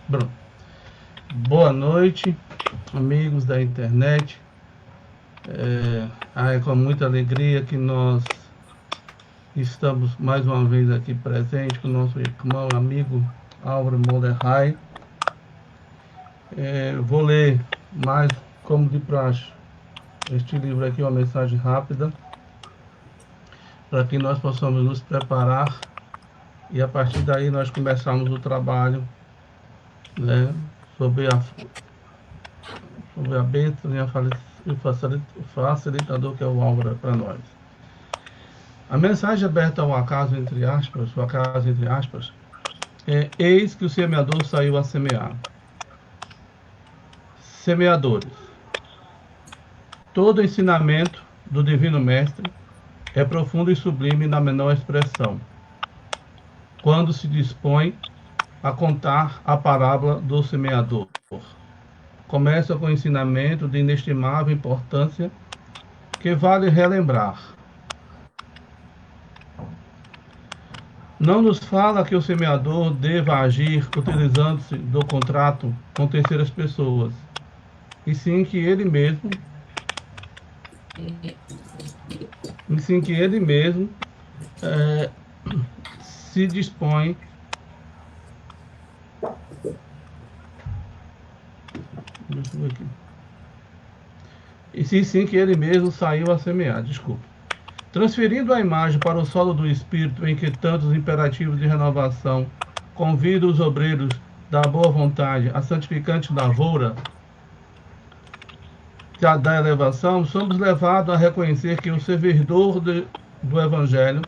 Bruno. Boa noite, amigos da internet. É com muita alegria que nós estamos mais uma vez aqui presente com o nosso irmão amigo Álvaro Monderrai. Vou ler mais, como de praxe, este livro aqui, uma mensagem rápida, para que nós possamos nos preparar e a partir daí nós começarmos o trabalho, né, sobre a bênção e o facilitador que é o Álvaro para nós. A mensagem aberta ao acaso, entre aspas, o acaso, entre aspas, é: eis que o semeador saiu a semear. Semeadores. Todo ensinamento do Divino Mestre é profundo e sublime na menor expressão, quando se dispõe a contar a parábola do semeador. Começa com o ensinamento de inestimável importância que vale relembrar. Não nos fala que o semeador deva agir utilizando-se do contrato com terceiras pessoas, e sim que ele mesmo se dispõe que ele mesmo saiu a semear, transferindo a imagem para o solo do espírito em que tantos imperativos de renovação convidam os obreiros da boa vontade à santificante lavoura da elevação, somos levados a reconhecer que o servidor do Evangelho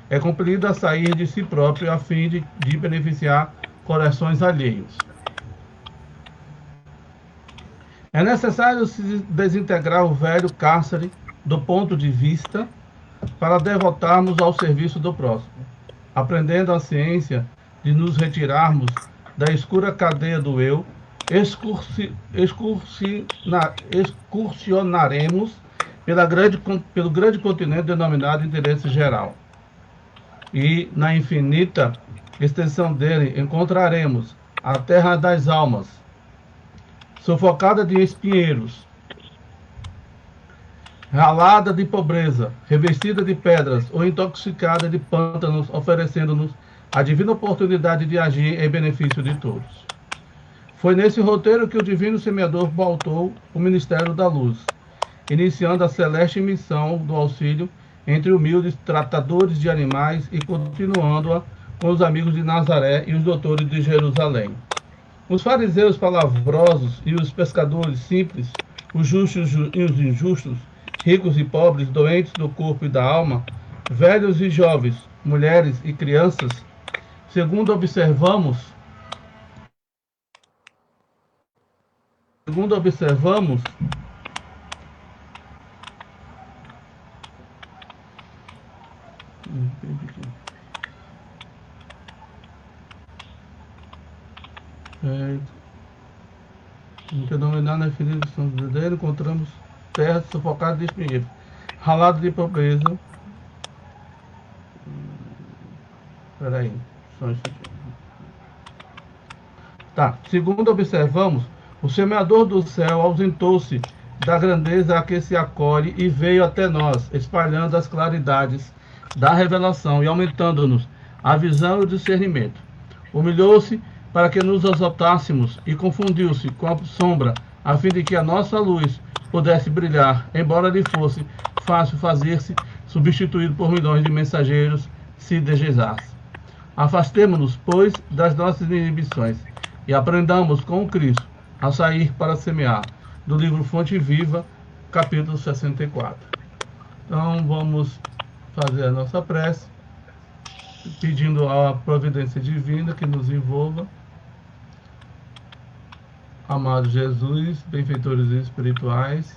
é compelido a sair de si próprio a fim de beneficiar corações alheios. É necessário se desintegrar o velho cárcere do ponto de vista para devotarmos ao serviço do próximo, aprendendo a ciência de nos retirarmos da escura cadeia do eu. Excursionaremos pelo grande continente denominado interesse geral. E, na infinita extensão dele, encontraremos a terra das almas, sufocada de espinheiros, ralada de pobreza, revestida de pedras ou intoxicada de pântanos, oferecendo-nos a divina oportunidade de agir em benefício de todos. Foi nesse roteiro que o Divino Semeador pautou o Ministério da Luz, iniciando a celeste missão do auxílio entre humildes tratadores de animais e continuando-a com os amigos de Nazaré e os doutores de Jerusalém. Os fariseus palavrosos e os pescadores simples, os justos e os injustos, ricos e pobres, doentes do corpo e da alma, velhos e jovens, mulheres e crianças, segundo observamos, fenomenal na ferida de São José, encontramos terra sufocada de espinheiro, ralado de pobreza. Peraí, só um instantinho. Segundo observamos, o semeador do céu ausentou-se da grandeza a que se acolhe e veio até nós, espalhando as claridades da revelação e aumentando-nos a visão e o discernimento. Humilhou-se para que nos exaltássemos e confundiu-se com a sombra, a fim de que a nossa luz pudesse brilhar, embora lhe fosse fácil fazer-se substituído por milhões de mensageiros, se desejasse. Afastemo-nos, pois, das nossas inibições e aprendamos com o Cristo a sair para semear, do livro Fonte Viva, capítulo 64. Então, vamos fazer a nossa prece, pedindo a providência divina que nos envolva. Amado Jesus, benfeitores espirituais,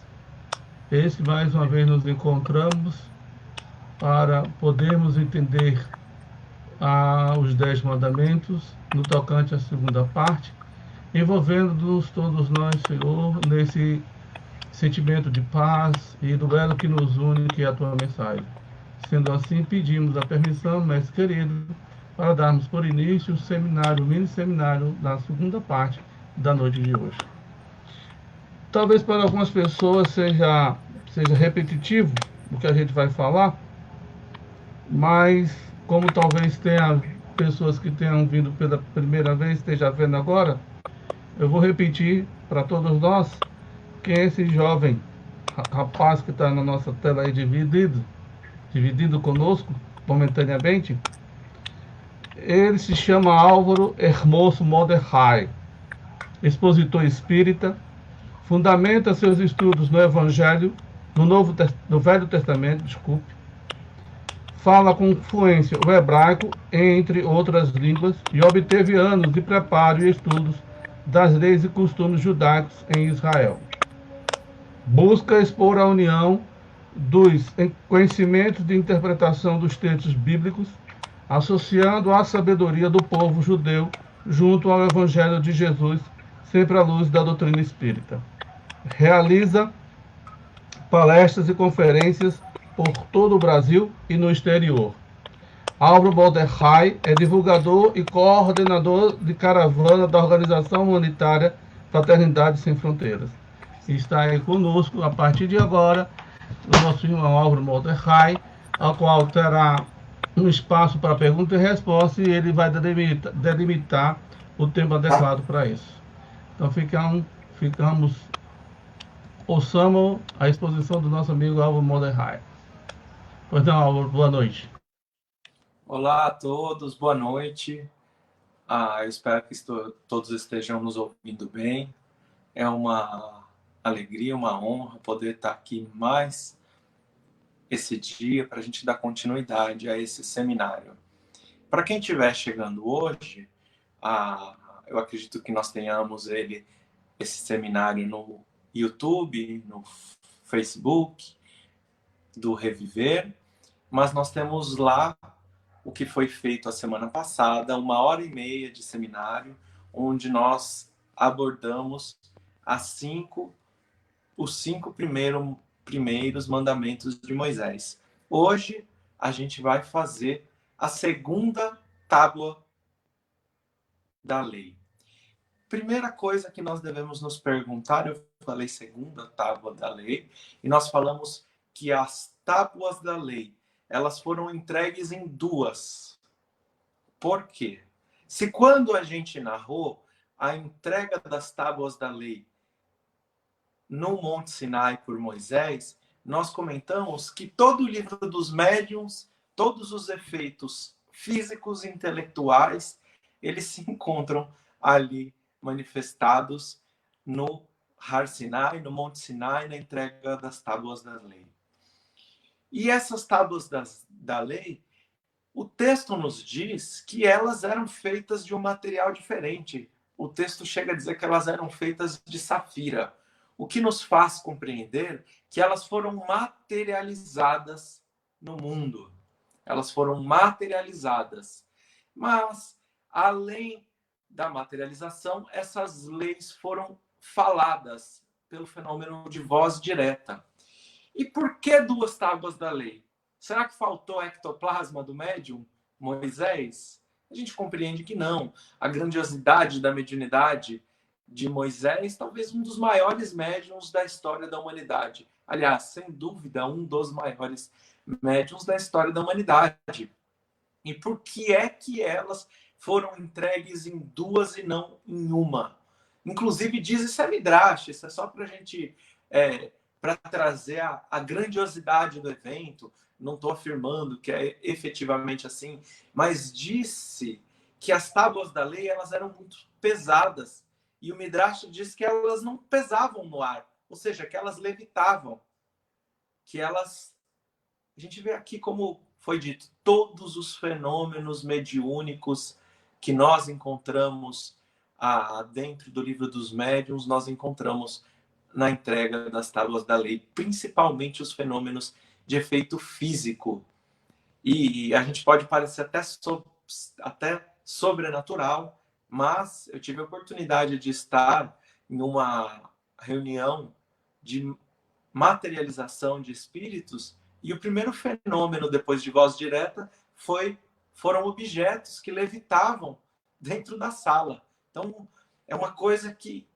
eis que mais uma vez nos encontramos para podermos entender os 10 mandamentos no tocante à segunda parte, envolvendo-nos todos nós, Senhor, nesse sentimento de paz e do elo que nos une, que é a tua mensagem. Sendo assim, pedimos a permissão, Mestre querido, para darmos por início o mini seminário da segunda parte da noite de hoje. Talvez para algumas pessoas seja repetitivo o que a gente vai falar, mas como talvez tenha pessoas que tenham vindo pela primeira vez, esteja vendo agora, eu vou repetir para todos nós quem é esse jovem rapaz que está na nossa tela aí dividido conosco momentaneamente. Ele se chama Álvaro Hermoso Mordecai, expositor espírita, fundamenta seus estudos no Evangelho, no Velho Testamento, fala com fluência o hebraico, entre outras línguas, e obteve anos de preparo e estudos das leis e costumes judaicos em Israel. Busca expor a união dos conhecimentos de interpretação dos textos bíblicos, associando a sabedoria do povo judeu junto ao Evangelho de Jesus, sempre à luz da doutrina espírita. Realiza palestras e conferências por todo o Brasil e no exterior. Álvaro Mordecai é divulgador e coordenador de caravana da organização humanitária Fraternidade Sem Fronteiras. E está aí conosco, a partir de agora, o nosso irmão Álvaro Mordecai, ao qual terá um espaço para pergunta e resposta, e ele vai delimitar o tempo adequado para isso. Então ouçamos a exposição do nosso amigo Álvaro Mordecai. Pois não, Álvaro, boa noite. Olá a todos, boa noite. Eu espero que todos estejam nos ouvindo bem. É uma alegria, uma honra poder estar aqui mais esse dia para a gente dar continuidade a esse seminário. Para quem estiver chegando hoje, eu acredito que nós tenhamos esse seminário no YouTube, no Facebook do Reviver, mas nós temos lá o que foi feito a semana passada, 1h30 de seminário, onde nós abordamos os cinco primeiros mandamentos de Moisés. Hoje a gente vai fazer a segunda tábua da lei. Primeira coisa que nós devemos nos perguntar, eu falei segunda tábua da lei, e nós falamos que as tábuas da lei, elas foram entregues em duas. Por quê? Se quando a gente narrou a entrega das tábuas da lei no Monte Sinai por Moisés, nós comentamos que todo o livro dos médiuns, todos os efeitos físicos e intelectuais, eles se encontram ali manifestados no Har Sinai, no Monte Sinai, na entrega das tábuas da lei. E essas tábuas da lei, o texto nos diz que elas eram feitas de um material diferente. O texto chega a dizer que elas eram feitas de safira, o que nos faz compreender que elas foram materializadas no mundo. Elas foram materializadas. Mas, além da materialização, essas leis foram faladas pelo fenômeno de voz direta. E por que duas tábuas da lei? Será que faltou ectoplasma do médium Moisés? A gente compreende que não. A grandiosidade da mediunidade de Moisés, talvez um dos maiores médiuns da história da humanidade. Aliás, sem dúvida, um dos maiores médiuns da história da humanidade. E por que é que elas foram entregues em duas e não em uma? Inclusive, diz isso é Midrash, isso é só para a gente... para trazer a grandiosidade do evento. Não estou afirmando que é efetivamente assim, mas disse que as tábuas da lei elas eram muito pesadas. E o Midrash diz que elas não pesavam no ar, ou seja, que elas levitavam. Que elas... A gente vê aqui como foi dito, todos os fenômenos mediúnicos que nós encontramos dentro do livro dos médiuns, nós encontramos na entrega das tábuas da lei, principalmente os fenômenos de efeito físico. E a gente pode parecer até sobrenatural, mas eu tive a oportunidade de estar em uma reunião de materialização de espíritos, e o primeiro fenômeno, depois de voz direta, foi foram objetos que levitavam dentro da sala. Então, é uma coisa que,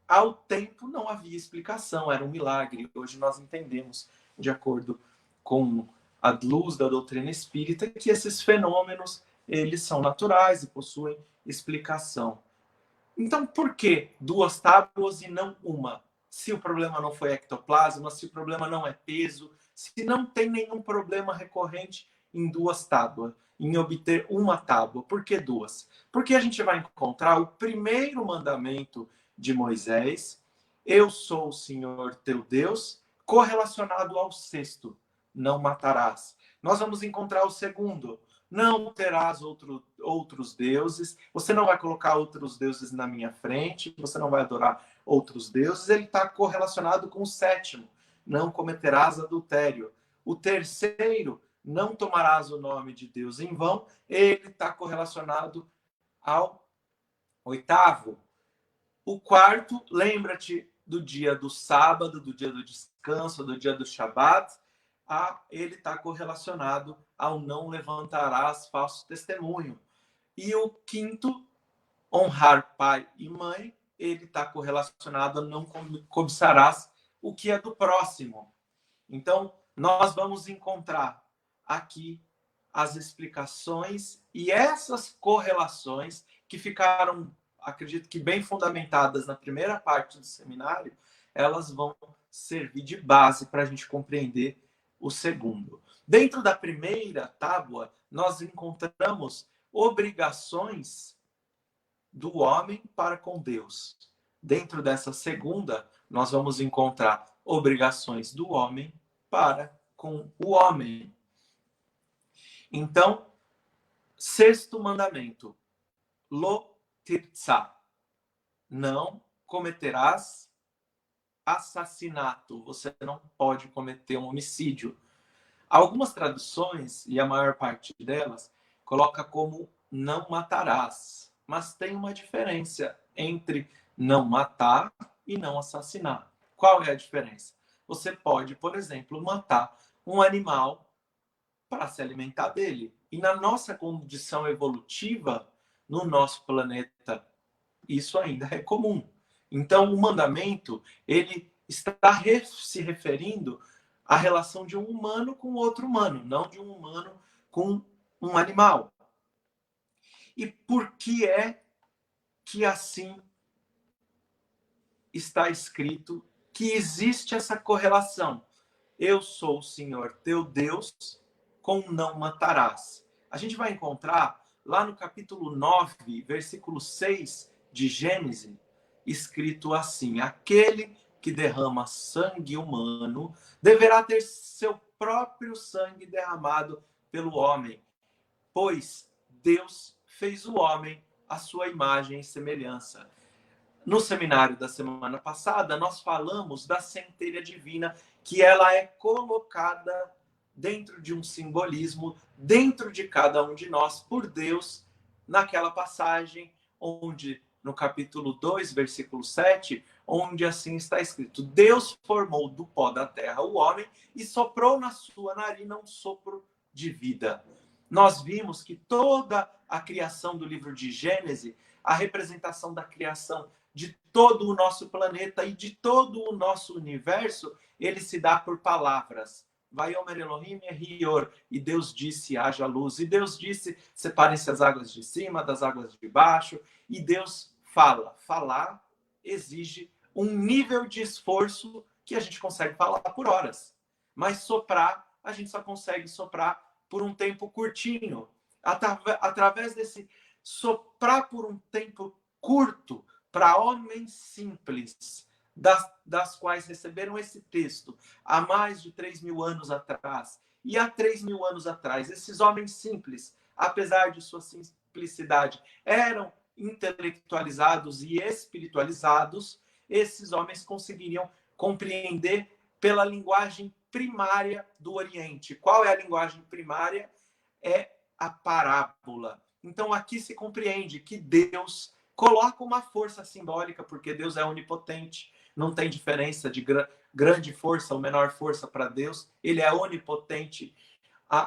ao tempo, não havia explicação, era um milagre. Hoje nós entendemos, de acordo com a luz da doutrina espírita, que esses fenômenos, eles são naturais e possuem explicação. Então, por que 2 tábuas e não uma? Se o problema não foi ectoplasma, se o problema não é peso, se não tem nenhum problema recorrente em 2 tábuas, em obter uma tábua. Por que 2? Porque a gente vai encontrar o primeiro mandamento de Moisés, eu sou o Senhor teu Deus, correlacionado ao 6º, não matarás. Nós vamos encontrar o 2º, não terás outros deuses, você não vai colocar outros deuses na minha frente, você não vai adorar outros deuses. Ele está correlacionado com o 7º, não cometerás adultério. O 3º, não tomarás o nome de Deus em vão, ele está correlacionado ao 8º. O 4º, lembra-te do dia do sábado, do dia do descanso, do dia do Shabat, ele está correlacionado ao não levantarás falso testemunho. E o 5º, honrar pai e mãe, ele está correlacionado a não cobiçarás o que é do próximo. Então, nós vamos encontrar aqui as explicações e essas correlações que ficaram, acredito que bem fundamentadas na primeira parte do seminário, elas vão servir de base para a gente compreender o 2º. Dentro da primeira tábua, nós encontramos obrigações do homem para com Deus. Dentro dessa 2ª, nós vamos encontrar obrigações do homem para com o homem. Então, 6º mandamento, lo tirtsa, não cometerás assassinato, você não pode cometer um homicídio. Algumas traduções, e a maior parte delas, coloca como não matarás, mas tem uma diferença entre não matar e não assassinar. Qual é a diferença? Você pode, por exemplo, matar um animal para se alimentar dele. E na nossa condição evolutiva, no nosso planeta, isso ainda é comum. Então, o mandamento, ele está se referindo à relação de um humano com outro humano, não de um humano com um animal. E por que é que assim está escrito que existe essa correlação? Eu sou o Senhor teu Deus, com não matarás. A gente vai encontrar lá no capítulo 9, versículo 6 de Gênesis, escrito assim: aquele que derrama sangue humano deverá ter seu próprio sangue derramado pelo homem, pois Deus fez o homem à sua imagem e semelhança. No seminário da semana passada, nós falamos da centelha divina, que ela é colocada dentro de um simbolismo, dentro de cada um de nós, por Deus, naquela passagem onde, no capítulo 2, versículo 7, onde assim está escrito: Deus formou do pó da terra o homem e soprou na sua narina um sopro de vida. Nós vimos que toda a criação do livro de Gênesis, a representação da criação de todo o nosso planeta e de todo o nosso universo, ele se dá por palavras. Vaiomer Elohim Rior, e Deus disse, haja luz. E Deus disse, separem-se as águas de cima das águas de baixo. E Deus fala. Falar exige um nível de esforço que a gente consegue falar por horas. Mas soprar, a gente só consegue soprar por um tempo curtinho. Através desse soprar por um tempo curto, para homens simples, das quais receberam esse texto há mais de 3.000 anos atrás, e há 3.000 anos atrás, esses homens simples, apesar de sua simplicidade, eram intelectualizados e espiritualizados, esses homens conseguiriam compreender pela linguagem primária do Oriente. Qual é a linguagem primária? É a parábola. Então aqui se compreende que Deus coloca uma força simbólica, porque Deus é onipotente, não tem diferença de grande força ou menor força para Deus, ele é onipotente.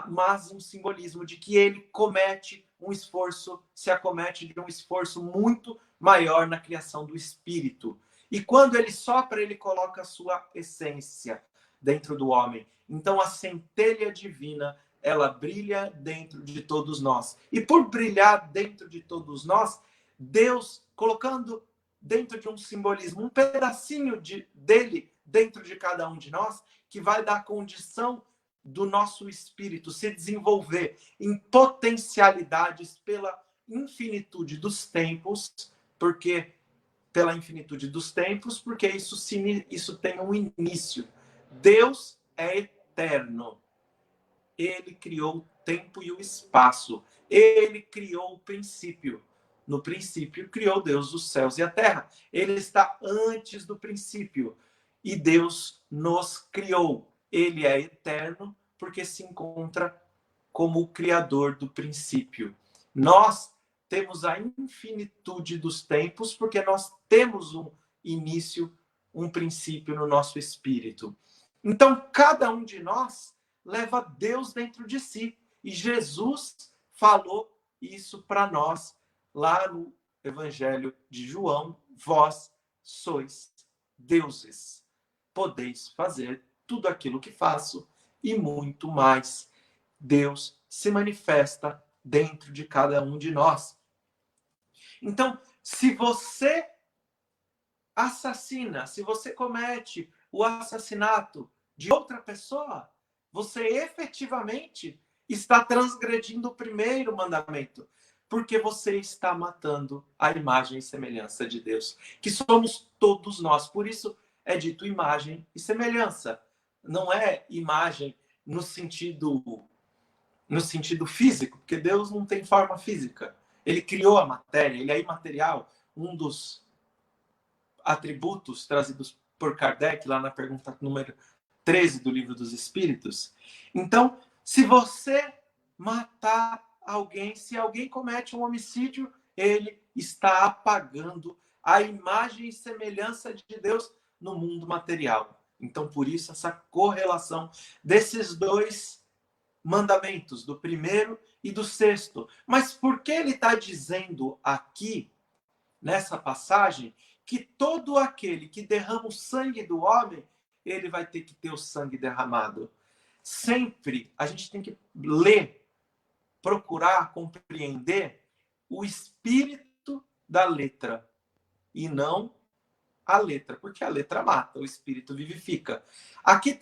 mas um simbolismo de que ele comete um esforço, se acomete de um esforço muito maior na criação do espírito. E quando ele sopra, ele coloca a sua essência dentro do homem. Então a centelha divina, ela brilha dentro de todos nós. E por brilhar dentro de todos nós, Deus colocando dentro de um simbolismo, um pedacinho dele dentro de cada um de nós, que vai dar condição do nosso espírito se desenvolver em potencialidades pela infinitude dos tempos, porque isso tem um início. Deus é eterno. Ele criou o tempo e o espaço. Ele criou o princípio. No princípio, criou Deus os céus e a terra. Ele está antes do princípio. E Deus nos criou. Ele é eterno porque se encontra como o criador do princípio. Nós temos a infinitude dos tempos porque nós temos um início, um princípio no nosso espírito. Então, cada um de nós leva Deus dentro de si. E Jesus falou isso para nós lá no Evangelho de João: vós sois deuses. Podeis fazer tudo aquilo que faço e muito mais. Deus se manifesta dentro de cada um de nós. Então, se você assassina, se você comete o assassinato de outra pessoa, você efetivamente está transgredindo o primeiro mandamento, porque você está matando a imagem e semelhança de Deus, que somos todos nós. Por isso é dito imagem e semelhança. Não é imagem no sentido físico, porque Deus não tem forma física. Ele criou a matéria, ele é imaterial. Um dos atributos trazidos por Kardec, lá na pergunta número 13 do Livro dos Espíritos. Então, se você matar alguém, se alguém comete um homicídio, ele está apagando a imagem e semelhança de Deus no mundo material. Então, por isso, essa correlação desses dois mandamentos, do primeiro e do sexto. Mas por que ele está dizendo aqui, nessa passagem, que todo aquele que derrama o sangue do homem, ele vai ter que ter o sangue derramado? Sempre a gente tem que ler, procurar compreender o espírito da letra e não a letra, porque a letra mata, o espírito vivifica. Aqui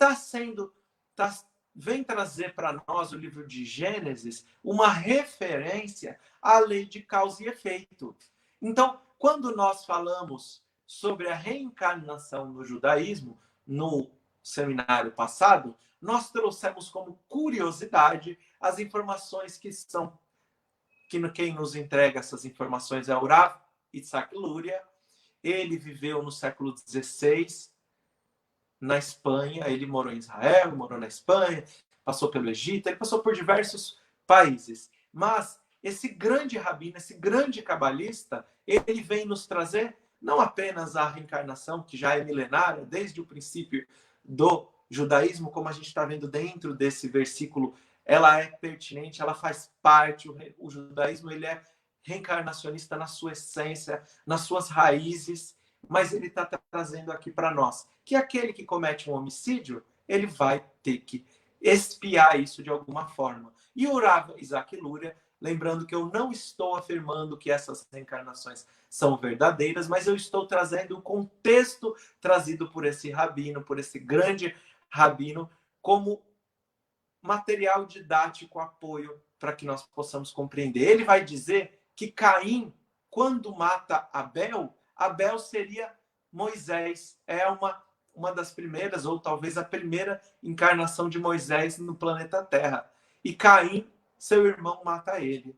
vem trazer para nós o livro de Gênesis uma referência à lei de causa e efeito. Então, quando nós falamos sobre a reencarnação no judaísmo, no seminário passado, nós trouxemos como curiosidade as informações que quem nos entrega essas informações é o Rav Yitzhak Luria. Ele viveu no século XVI na Espanha, ele morou em Israel, morou na Espanha, passou pelo Egito, ele passou por diversos países. Mas esse grande rabino, esse grande cabalista, ele vem nos trazer não apenas a reencarnação, que já é milenária, desde o princípio do judaísmo, como a gente está vendo dentro desse versículo, ela é pertinente, ela faz parte, o judaísmo ele é reencarnacionista na sua essência, nas suas raízes, mas ele está trazendo aqui para nós que aquele que comete um homicídio, ele vai ter que expiar isso de alguma forma. E o Rav Yitzhak Luria, lembrando que eu não estou afirmando que essas reencarnações são verdadeiras, mas eu estou trazendo o contexto trazido por esse rabino, por esse grande rabino, como material didático, apoio para que nós possamos compreender. Ele vai dizer que Caim, quando mata Abel, Abel seria Moisés. É uma das primeiras, ou talvez a primeira encarnação de Moisés no planeta Terra. E Caim, seu irmão, mata ele.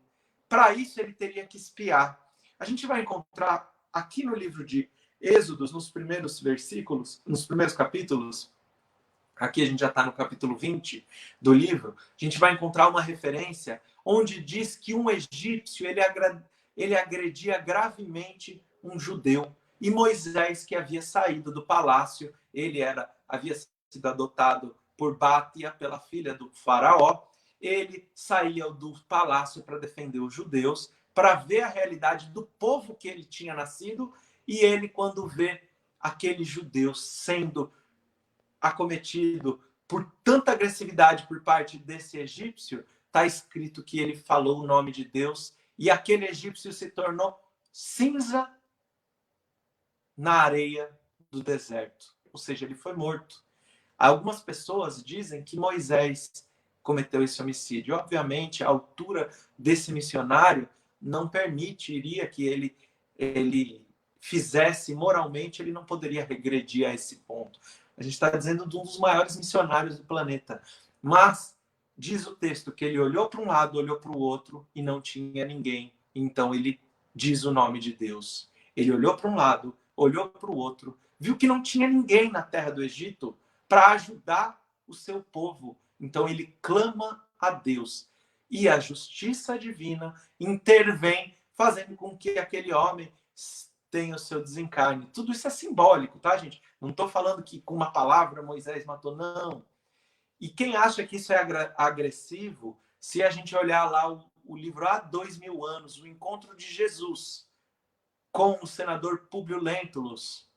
Para isso, ele teria que espiar. A gente vai encontrar aqui no livro de Êxodos, nos primeiros versículos, nos primeiros capítulos, aqui a gente já está no capítulo 20 do livro, a gente vai encontrar uma referência onde diz que um egípcio ele agredia gravemente um judeu. E Moisés, que havia saído do palácio, havia sido adotado por Bátia, pela filha do faraó, ele saía do palácio para defender os judeus, para ver a realidade do povo que ele tinha nascido, e ele, quando vê aqueles judeus sendo acometido por tanta agressividade por parte desse egípcio, está escrito que ele falou o nome de Deus e aquele egípcio se tornou cinza na areia do deserto. Ou seja, ele foi morto. Algumas pessoas dizem que Moisés cometeu esse homicídio. Obviamente, a altura desse missionário não permitiria que ele fizesse moralmente, ele não poderia regredir a esse ponto. A gente está dizendo de um dos maiores missionários do planeta. Mas diz o texto que ele olhou para um lado, olhou para o outro e não tinha ninguém. Então ele diz o nome de Deus. Ele olhou para um lado, olhou para o outro, viu que não tinha ninguém na terra do Egito para ajudar o seu povo. Então ele clama a Deus. E a justiça divina intervém, fazendo com que aquele homem tenha o seu desencarne. Tudo isso é simbólico, tá, gente? Não estou falando que com uma palavra Moisés matou, não. E quem acha que isso é agressivo, se a gente olhar lá o livro há 2000 anos, o encontro de Jesus com o senador Públio Lentulus,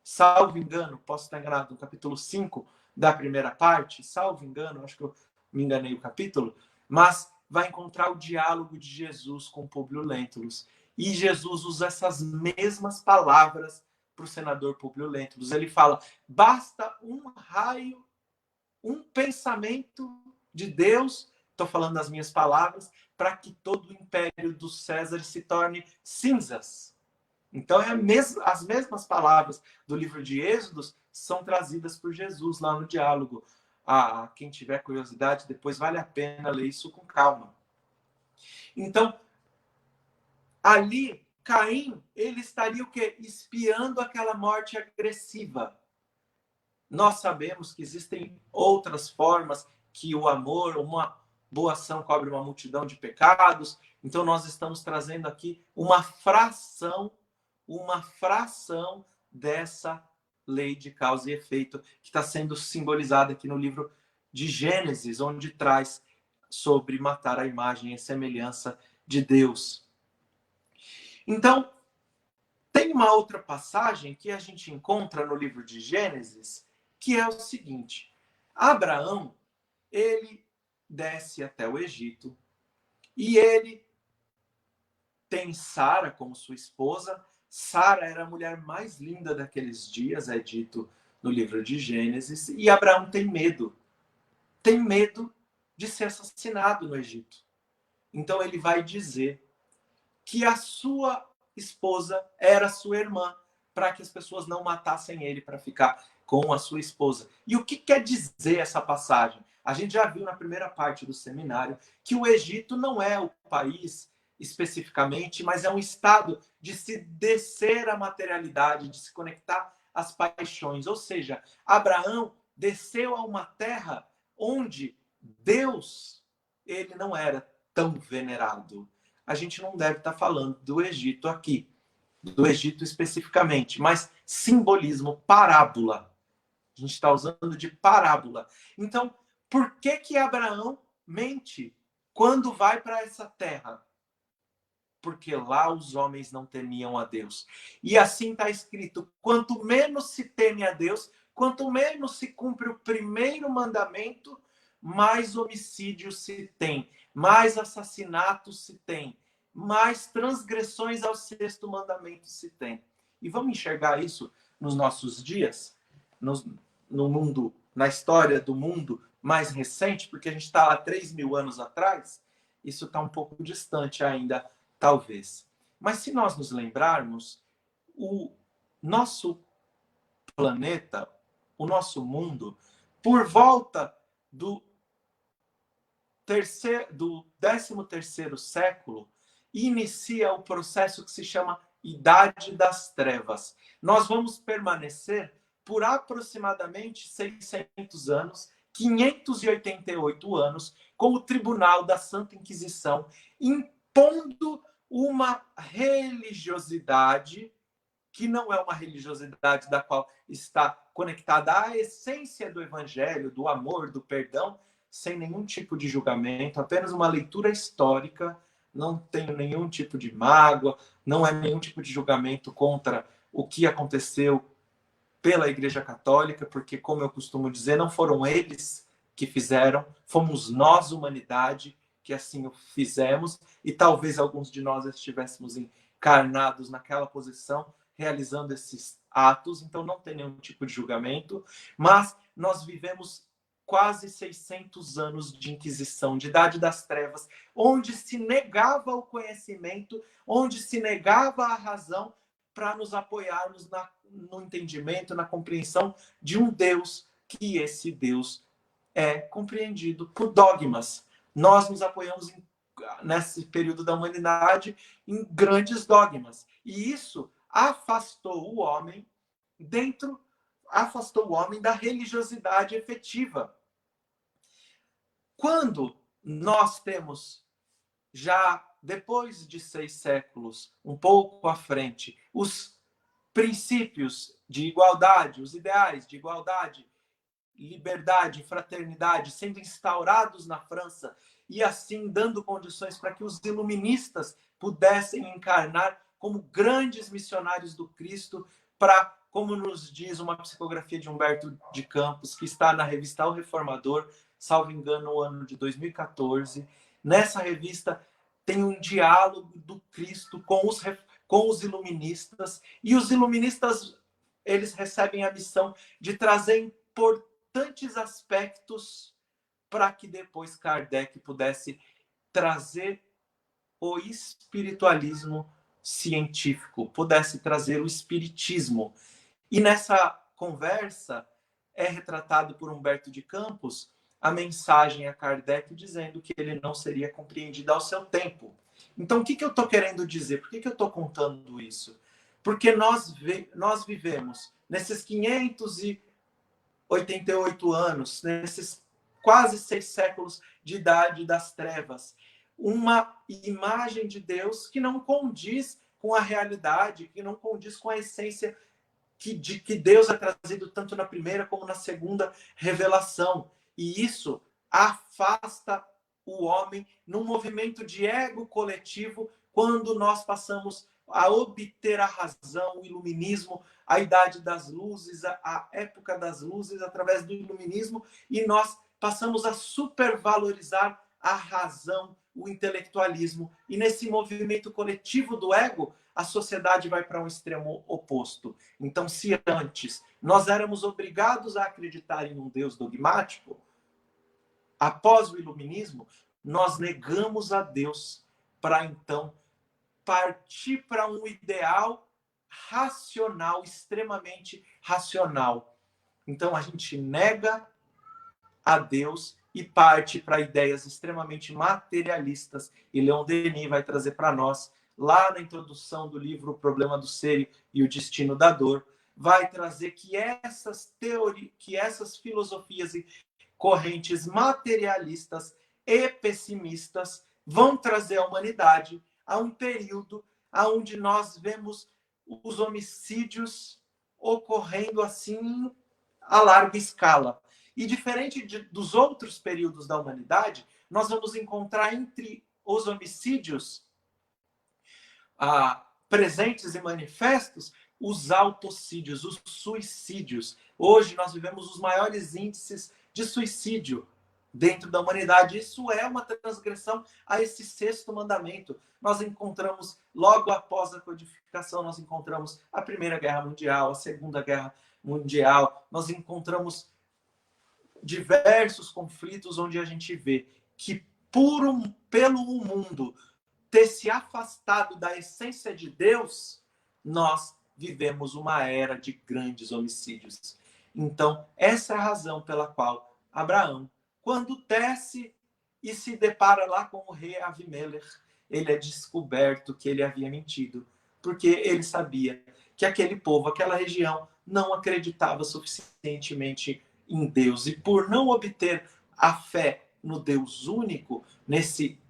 salvo engano, posso estar enganado, no capítulo 5 da primeira parte, salvo engano, acho que eu me enganei o capítulo, mas vai encontrar o diálogo de Jesus com Públio Lentulus. E Jesus usa essas mesmas palavras para o senador Públio Lentulus. Ele fala, basta um raio, um pensamento de Deus, estou falando das minhas palavras, para que todo o império dos Césares se torne cinzas. Então, as mesmas palavras do livro de Êxodos são trazidas por Jesus lá no diálogo. Quem tiver curiosidade, depois vale a pena ler isso com calma. Então, ali, Caim, ele estaria o quê? Espiando aquela morte agressiva. Nós sabemos que existem outras formas que o amor, uma boa ação cobre uma multidão de pecados. Então, nós estamos trazendo aqui uma fração dessa lei de causa e efeito que está sendo simbolizada aqui no livro de Gênesis, onde traz sobre matar a imagem e semelhança de Deus. Então, tem uma outra passagem que a gente encontra no livro de Gênesis, que é o seguinte: Abraão, ele desce até o Egito e ele tem Sara como sua esposa. Sara era a mulher mais linda daqueles dias, é dito no livro de Gênesis, e Abraão tem medo de ser assassinado no Egito. Então ele vai dizer que a sua esposa era sua irmã, para que as pessoas não matassem ele para ficar com a sua esposa. E o que quer dizer essa passagem? A gente já viu na primeira parte do seminário que o Egito não é o país especificamente, mas é um estado de se descer à materialidade, de se conectar às paixões. Ou seja, Abraão desceu a uma terra onde Deus, ele não era tão venerado. A gente não deve estar falando do Egito aqui, do Egito especificamente, mas simbolismo, parábola. A gente está usando de parábola. Então, por que Abraão mente quando vai para essa terra? Porque lá os homens não temiam a Deus. E assim está escrito, quanto menos se teme a Deus, quanto menos se cumpre o primeiro mandamento, mais homicídios se tem, mais assassinatos se tem, mais transgressões ao sexto mandamento se tem. E vamos enxergar isso nos nossos dias, no mundo, na história do mundo mais recente, porque a gente está há 3.000 anos atrás, isso está um pouco distante ainda, talvez. Mas se nós nos lembrarmos, o nosso planeta, o nosso mundo, por volta do 13º século, inicia o processo que se chama Idade das Trevas. Nós vamos permanecer por aproximadamente 600 anos, 588 anos, com o Tribunal da Santa Inquisição impondo uma religiosidade que não é uma religiosidade da qual está conectada à essência do Evangelho, do amor, do perdão, sem nenhum tipo de julgamento, apenas uma leitura histórica. Não tenho nenhum tipo de mágoa, não é nenhum tipo de julgamento contra o que aconteceu pela Igreja Católica, porque, como eu costumo dizer, não foram eles que fizeram, fomos nós, humanidade, que assim o fizemos, e talvez alguns de nós estivéssemos encarnados naquela posição, realizando esses atos, então não tem nenhum tipo de julgamento, mas nós vivemos quase 600 anos de Inquisição, de Idade das Trevas, onde se negava o conhecimento, onde se negava a razão para nos apoiarmos no entendimento, na compreensão de um Deus, que esse Deus é compreendido por dogmas. Nós nos apoiamos nesse período da humanidade em grandes dogmas. E isso afastou o homem da religiosidade efetiva. Quando nós temos, já depois de 6 séculos, um pouco à frente, os princípios de igualdade, os ideais de igualdade, liberdade, fraternidade sendo instaurados na França e assim dando condições para que os iluministas pudessem encarnar como grandes missionários do Cristo para, como nos diz uma psicografia de Humberto de Campos, que está na revista O Reformador, salvo engano, no ano de 2014. Nessa revista tem um diálogo do Cristo com os iluministas, e os iluministas, eles recebem a missão de trazer importantes aspectos para que depois Kardec pudesse trazer o espiritualismo científico, pudesse trazer o espiritismo. E nessa conversa é retratado por Humberto de Campos a mensagem a Kardec dizendo que ele não seria compreendido ao seu tempo. Então, o que eu estou querendo dizer? Por que eu estou contando isso? Porque nós vivemos nesses 588 anos, nesses quase 6 séculos de idade das trevas, uma imagem de Deus que não condiz com a realidade, que não condiz com a essência de que Deus é trazido tanto na primeira como na segunda revelação. E isso afasta o homem num movimento de ego coletivo quando nós passamos a obter a razão, o iluminismo, a idade das luzes, a época das luzes através do iluminismo, e nós passamos a supervalorizar a razão, o intelectualismo. E nesse movimento coletivo do ego, a sociedade vai para um extremo oposto. Então, se antes nós éramos obrigados a acreditar em um Deus dogmático, após o iluminismo, nós negamos a Deus para então partir para um ideal racional, extremamente racional. Então a gente nega a Deus e parte para ideias extremamente materialistas. E Leon Denis vai trazer para nós, lá na introdução do livro O Problema do Ser e o Destino da Dor, vai trazer que essas teorias, que essas filosofias e correntes materialistas e pessimistas vão trazer a humanidade a um período onde nós vemos os homicídios ocorrendo assim a larga escala. E diferente dos outros períodos da humanidade, nós vamos encontrar entre os homicídios presentes e manifestos os autocídios, os suicídios. Hoje nós vivemos os maiores índices de suicídio dentro da humanidade. Isso é uma transgressão a esse 6º mandamento. Nós encontramos, logo após a codificação, nós encontramos a Primeira Guerra Mundial, a Segunda Guerra Mundial, nós encontramos diversos conflitos onde a gente vê que pelo mundo ter se afastado da essência de Deus, nós vivemos uma era de grandes homicídios. Então, essa é a razão pela qual Abraão, quando desce e se depara lá com o rei Avimelech, ele é descoberto que ele havia mentido, porque ele sabia que aquele povo, aquela região, não acreditava suficientemente em Deus. E por não obter a fé no Deus único,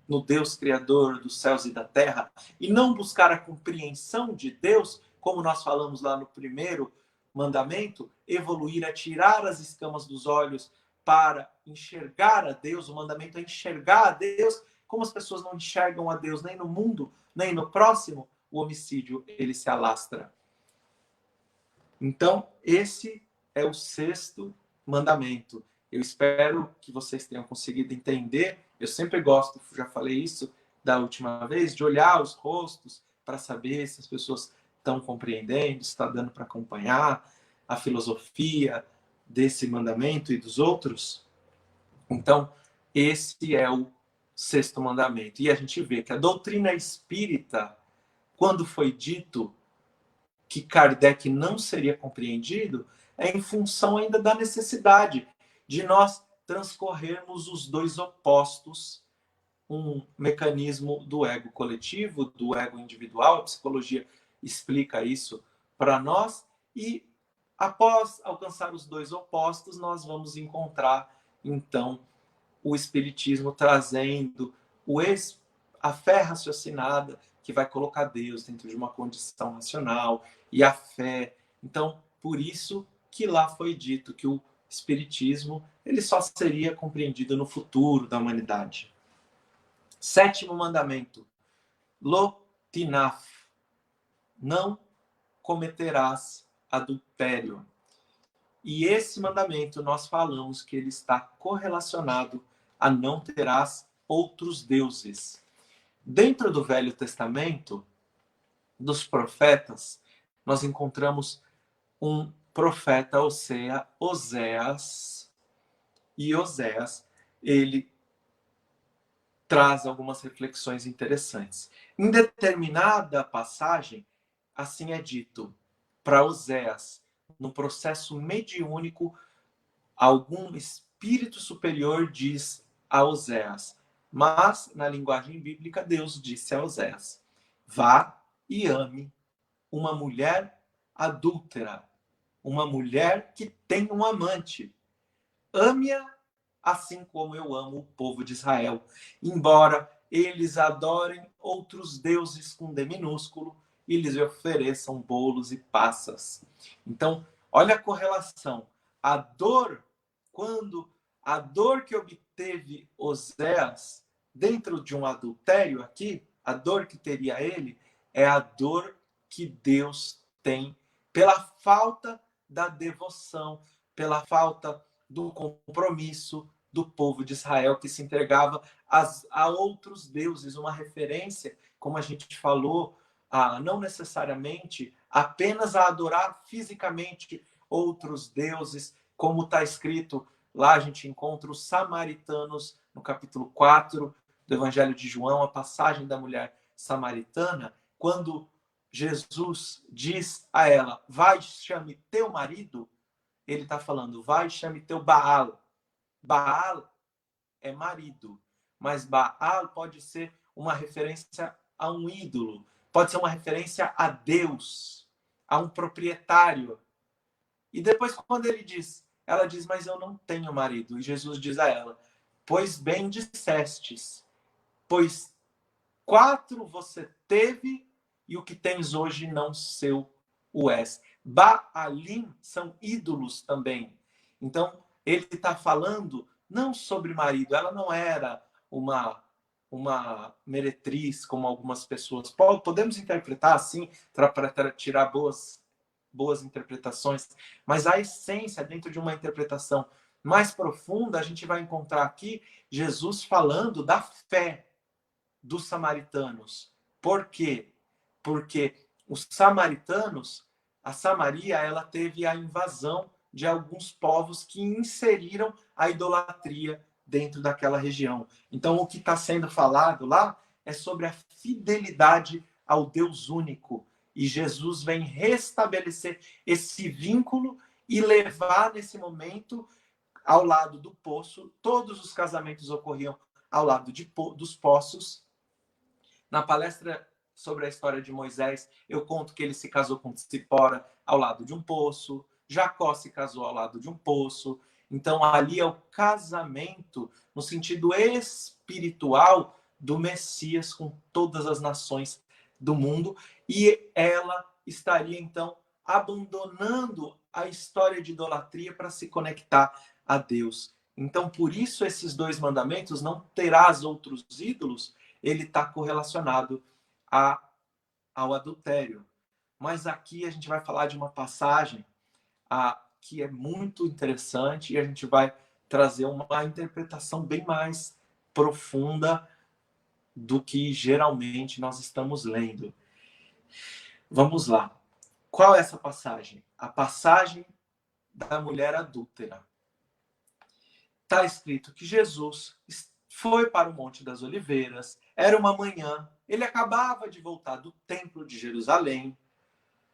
no Deus criador dos céus e da terra, e não buscar a compreensão de Deus, como nós falamos lá no primeiro mandamento, evoluir a tirar as escamas dos olhos para enxergar a Deus, o mandamento é enxergar a Deus, como as pessoas não enxergam a Deus nem no mundo, nem no próximo, o homicídio, ele se alastra. Então, esse é o 6º mandamento. Eu espero que vocês tenham conseguido entender. Eu sempre gosto, já falei isso da última vez, de olhar os rostos para saber se as pessoas estão compreendendo, se está dando para acompanhar a filosofia desse mandamento e dos outros. Então, esse é o 6º mandamento. E a gente vê que a doutrina espírita, quando foi dito que Kardec não seria compreendido, é em função ainda da necessidade de nós transcorrermos os dois opostos, um mecanismo do ego coletivo, do ego individual. A psicologia explica isso para nós, e após alcançar os dois opostos, nós vamos encontrar, então, o Espiritismo trazendo a fé raciocinada, que vai colocar Deus dentro de uma condição racional, e a fé. Então, por isso que lá foi dito que o Espiritismo ele só seria compreendido no futuro da humanidade. 7º mandamento, Lotinaf, não cometerás adultério. E esse mandamento nós falamos que ele está correlacionado a não terás outros deuses. Dentro do Velho Testamento, dos profetas, nós encontramos um profeta, Oséias, e Oséias, ele traz algumas reflexões interessantes. Em determinada passagem, assim é dito para Oséias, no processo mediúnico, algum espírito superior diz a Oséias, mas na linguagem bíblica Deus disse a Oséias: vá e ame uma mulher adúltera, uma mulher que tem um amante. Ame-a assim como eu amo o povo de Israel. Embora eles adorem outros deuses com D minúsculo e lhes ofereçam bolos e passas. Então, olha a correlação. A dor que obteve Oséias dentro de um adultério aqui, a dor que teria ele, é a dor que Deus tem pela falta da devoção, pela falta do compromisso do povo de Israel, que se entregava a outros deuses. Uma referência, como a gente falou, não necessariamente apenas a adorar fisicamente outros deuses, como está escrito lá, a gente encontra os samaritanos no capítulo 4 do Evangelho de João, a passagem da mulher samaritana, quando Jesus diz a ela: vai, chame teu marido. Ele está falando: vai, chame teu Baal. Baal é marido, mas Baal pode ser uma referência a um ídolo, pode ser uma referência a Deus, a um proprietário. E depois, quando ela diz: mas eu não tenho marido. E Jesus diz a ela: pois bem dissestes, pois 4 você teve e o que tens hoje não seu o és. Baalim são ídolos também. Então, ele está falando não sobre marido. Ela não era uma meretriz, como algumas pessoas. Podemos interpretar assim, para tirar boas interpretações, mas a essência, dentro de uma interpretação mais profunda, a gente vai encontrar aqui Jesus falando da fé dos samaritanos. Por quê? Porque os samaritanos, a Samaria, ela teve a invasão de alguns povos que inseriram a idolatria dentro daquela região. Então, o que está sendo falado lá é sobre a fidelidade ao Deus único. E Jesus vem restabelecer esse vínculo e levar, nesse momento, ao lado do poço. Todos os casamentos ocorriam ao lado dos poços. Na palestra sobre a história de Moisés, eu conto que ele se casou com Tsipora ao lado de um poço, Jacó se casou ao lado de um poço. Então, ali é o casamento, no sentido espiritual, do Messias com todas as nações do mundo. E ela estaria, então, abandonando a história de idolatria para se conectar a Deus. Então, por isso, esses dois mandamentos, não terás outros ídolos, ele está correlacionado ao adultério. Mas aqui a gente vai falar de uma passagem que é muito interessante e a gente vai trazer uma interpretação bem mais profunda do que geralmente nós estamos lendo. Vamos lá. Qual é essa passagem? A passagem da mulher adúltera. Está escrito que Jesus foi para o Monte das Oliveiras, era uma manhã, ele acabava de voltar do Templo de Jerusalém,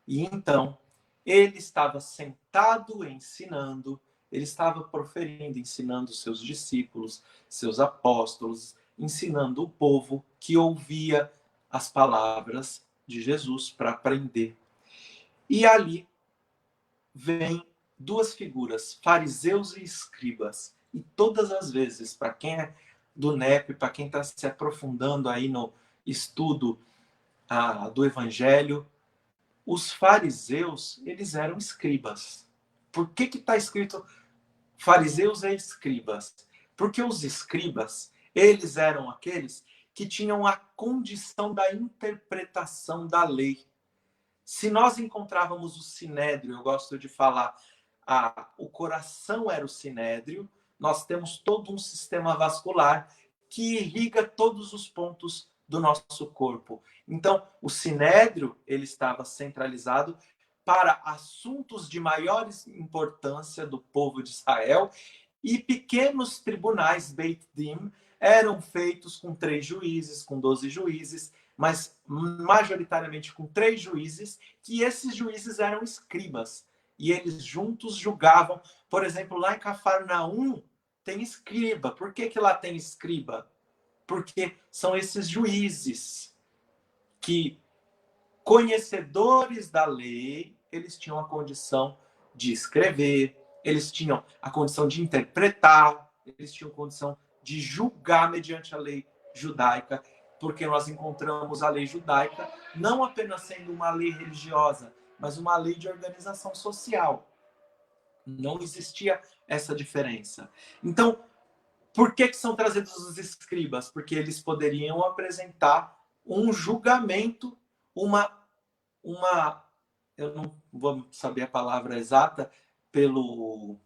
e então ele estava sentado ensinando, ele estava proferindo, ensinando seus discípulos, seus apóstolos, ensinando o povo que ouvia as palavras de Jesus para aprender. E ali vem duas figuras, fariseus e escribas. E todas as vezes, para quem é do NEP, para quem está se aprofundando aí no estudo do Evangelho, os fariseus, eles eram escribas. Por que está escrito fariseus e escribas? Porque os escribas, eles eram aqueles que tinham a condição da interpretação da lei. Se nós encontrávamos o sinédrio, eu gosto de falar, o coração era o sinédrio, nós temos todo um sistema vascular que irriga todos os pontos do nosso corpo. Então, o sinédrio, ele estava centralizado para assuntos de maior importância do povo de Israel, e pequenos tribunais, Beit Din, eram feitos com 3 juízes, com 12 juízes, mas majoritariamente com 3 juízes, que esses juízes eram escribas. E eles juntos julgavam. Por exemplo, lá em Cafarnaum tem escriba. Por que lá tem escriba? Porque são esses juízes que, conhecedores da lei, eles tinham a condição de escrever, eles tinham a condição de interpretar, eles tinham a condição de julgar mediante a lei judaica, porque nós encontramos a lei judaica não apenas sendo uma lei religiosa, mas uma lei de organização social. Não existia essa diferença. Então, por que são trazidos os escribas? Porque eles poderiam apresentar um julgamento, eu não vou saber a palavra exata, pelo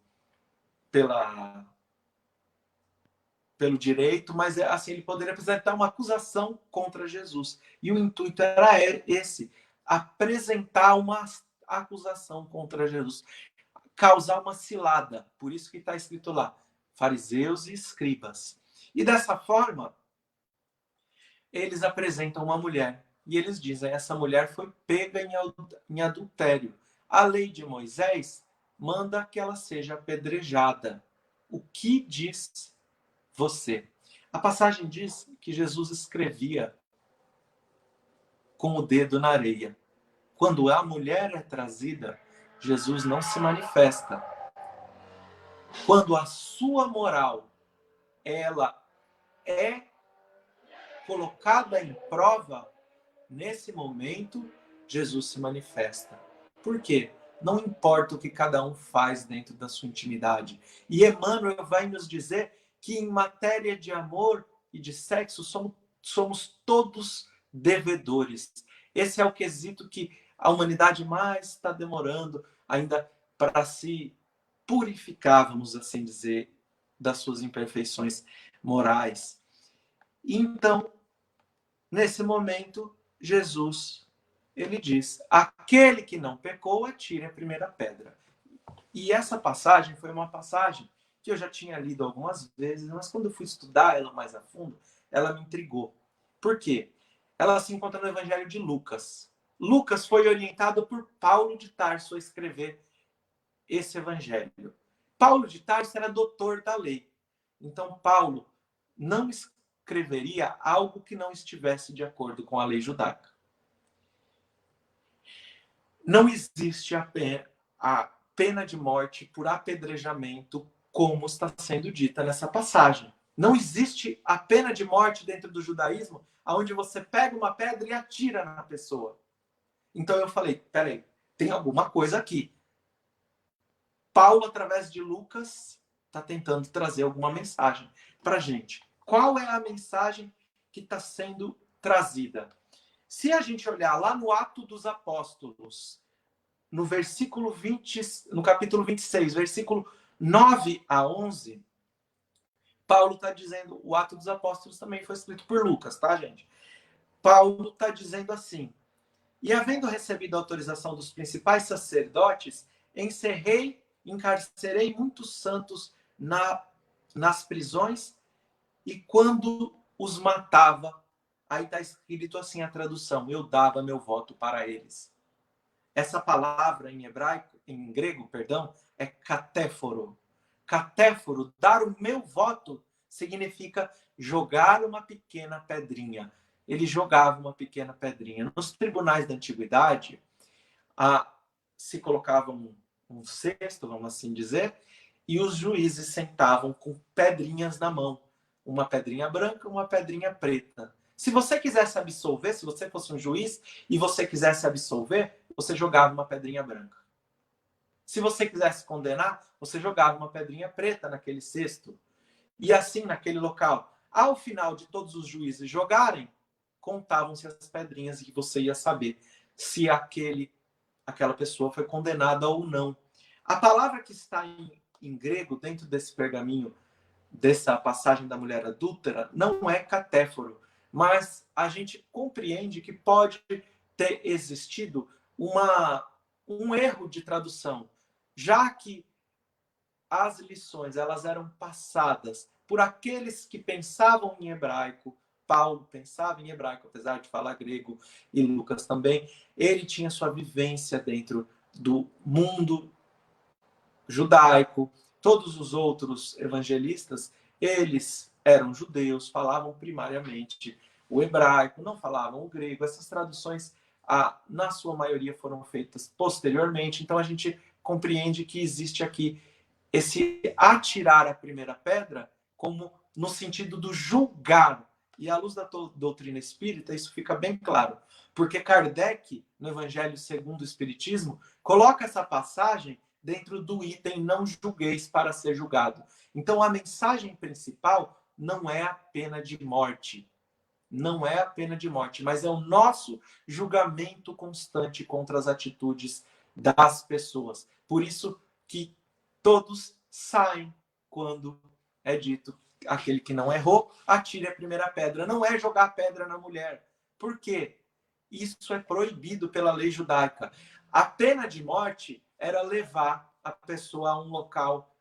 direito, mas assim, ele poderia apresentar uma acusação contra Jesus. E o intuito era esse, apresentar uma acusação contra Jesus, causar uma cilada. Por isso que está escrito lá, fariseus e escribas. E dessa forma, eles apresentam uma mulher. E eles dizem, essa mulher foi pega em adultério. A lei de Moisés manda que ela seja apedrejada. O que diz você? A passagem diz que Jesus escrevia com o dedo na areia. Quando a mulher é trazida, Jesus não se manifesta. Quando a sua moral ela é colocada em prova, nesse momento, Jesus se manifesta. Por quê? Não importa o que cada um faz dentro da sua intimidade. E Emmanuel vai nos dizer que em matéria de amor e de sexo somos todos devedores. Esse é o quesito que a humanidade mais está demorando ainda para se purificar, vamos assim dizer, das suas imperfeições morais. Então, nesse momento, Jesus, ele diz, aquele que não pecou, atire a primeira pedra. E essa passagem foi uma passagem que eu já tinha lido algumas vezes, mas quando eu fui estudar ela mais a fundo, ela me intrigou. Por quê? Ela se encontra no Evangelho de Lucas. Lucas foi orientado por Paulo de Tarso a escrever esse evangelho. Paulo de Tarso era doutor da lei. Então, Paulo não escreveria algo que não estivesse de acordo com a lei judaica. Não existe a pena de morte por apedrejamento, como está sendo dita nessa passagem. Não existe a pena de morte dentro do judaísmo, onde você pega uma pedra e atira na pessoa. Então eu falei, peraí, tem alguma coisa aqui. Paulo, através de Lucas, está tentando trazer alguma mensagem para a gente. Qual é a mensagem que está sendo trazida? Se a gente olhar lá no Atos dos Apóstolos, no versículo 20, no capítulo 26, versículo 9 a 11, Paulo está dizendo, o Atos dos Apóstolos também foi escrito por Lucas, tá, gente? Paulo está dizendo assim: e havendo recebido a autorização dos principais sacerdotes, encarcerei muitos santos nas prisões, e quando os matava, aí está escrito assim a tradução, eu dava meu voto para eles. Essa palavra em hebraico, em grego, perdão, é catéforo. Catéforo, dar o meu voto, significa jogar uma pequena pedrinha. Ele jogava uma pequena pedrinha. Nos tribunais da antiguidade, se colocava um cesto, vamos assim dizer, e os juízes sentavam com pedrinhas na mão. Uma pedrinha branca, uma pedrinha preta. Se você quisesse absolver, se você fosse um juiz e você quisesse absolver, você jogava uma pedrinha branca. Se você quisesse condenar, você jogava uma pedrinha preta naquele cesto. E assim, naquele local. Ao final de todos os juízes jogarem, contavam-se as pedrinhas e você ia saber se aquela pessoa foi condenada ou não. A palavra que está em grego, dentro desse pergaminho, dessa passagem da mulher adúltera, não é catéforo, mas a gente compreende que pode ter existido um erro de tradução, já que as lições elas eram passadas por aqueles que pensavam em hebraico. Paulo pensava em hebraico, apesar de falar grego, e Lucas também. Ele tinha sua vivência dentro do mundo judaico. Todos os outros evangelistas, eles eram judeus, falavam primariamente o hebraico, não falavam o grego. Essas traduções, na sua maioria, foram feitas posteriormente. Então, a gente compreende que existe aqui esse atirar a primeira pedra como no sentido do julgar. E à luz da doutrina espírita, isso fica bem claro. Porque Kardec, no Evangelho segundo o Espiritismo, coloca essa passagem dentro do item não julgueis para ser julgado. Então, a mensagem principal não é a pena de morte. Não é a pena de morte, mas é o nosso julgamento constante contra as atitudes das pessoas. Por isso que todos saem quando é dito aquele que não errou, atire a primeira pedra. Não é jogar pedra na mulher. Por quê? Isso é proibido pela lei judaica. A pena de morte era levar a pessoa a um local,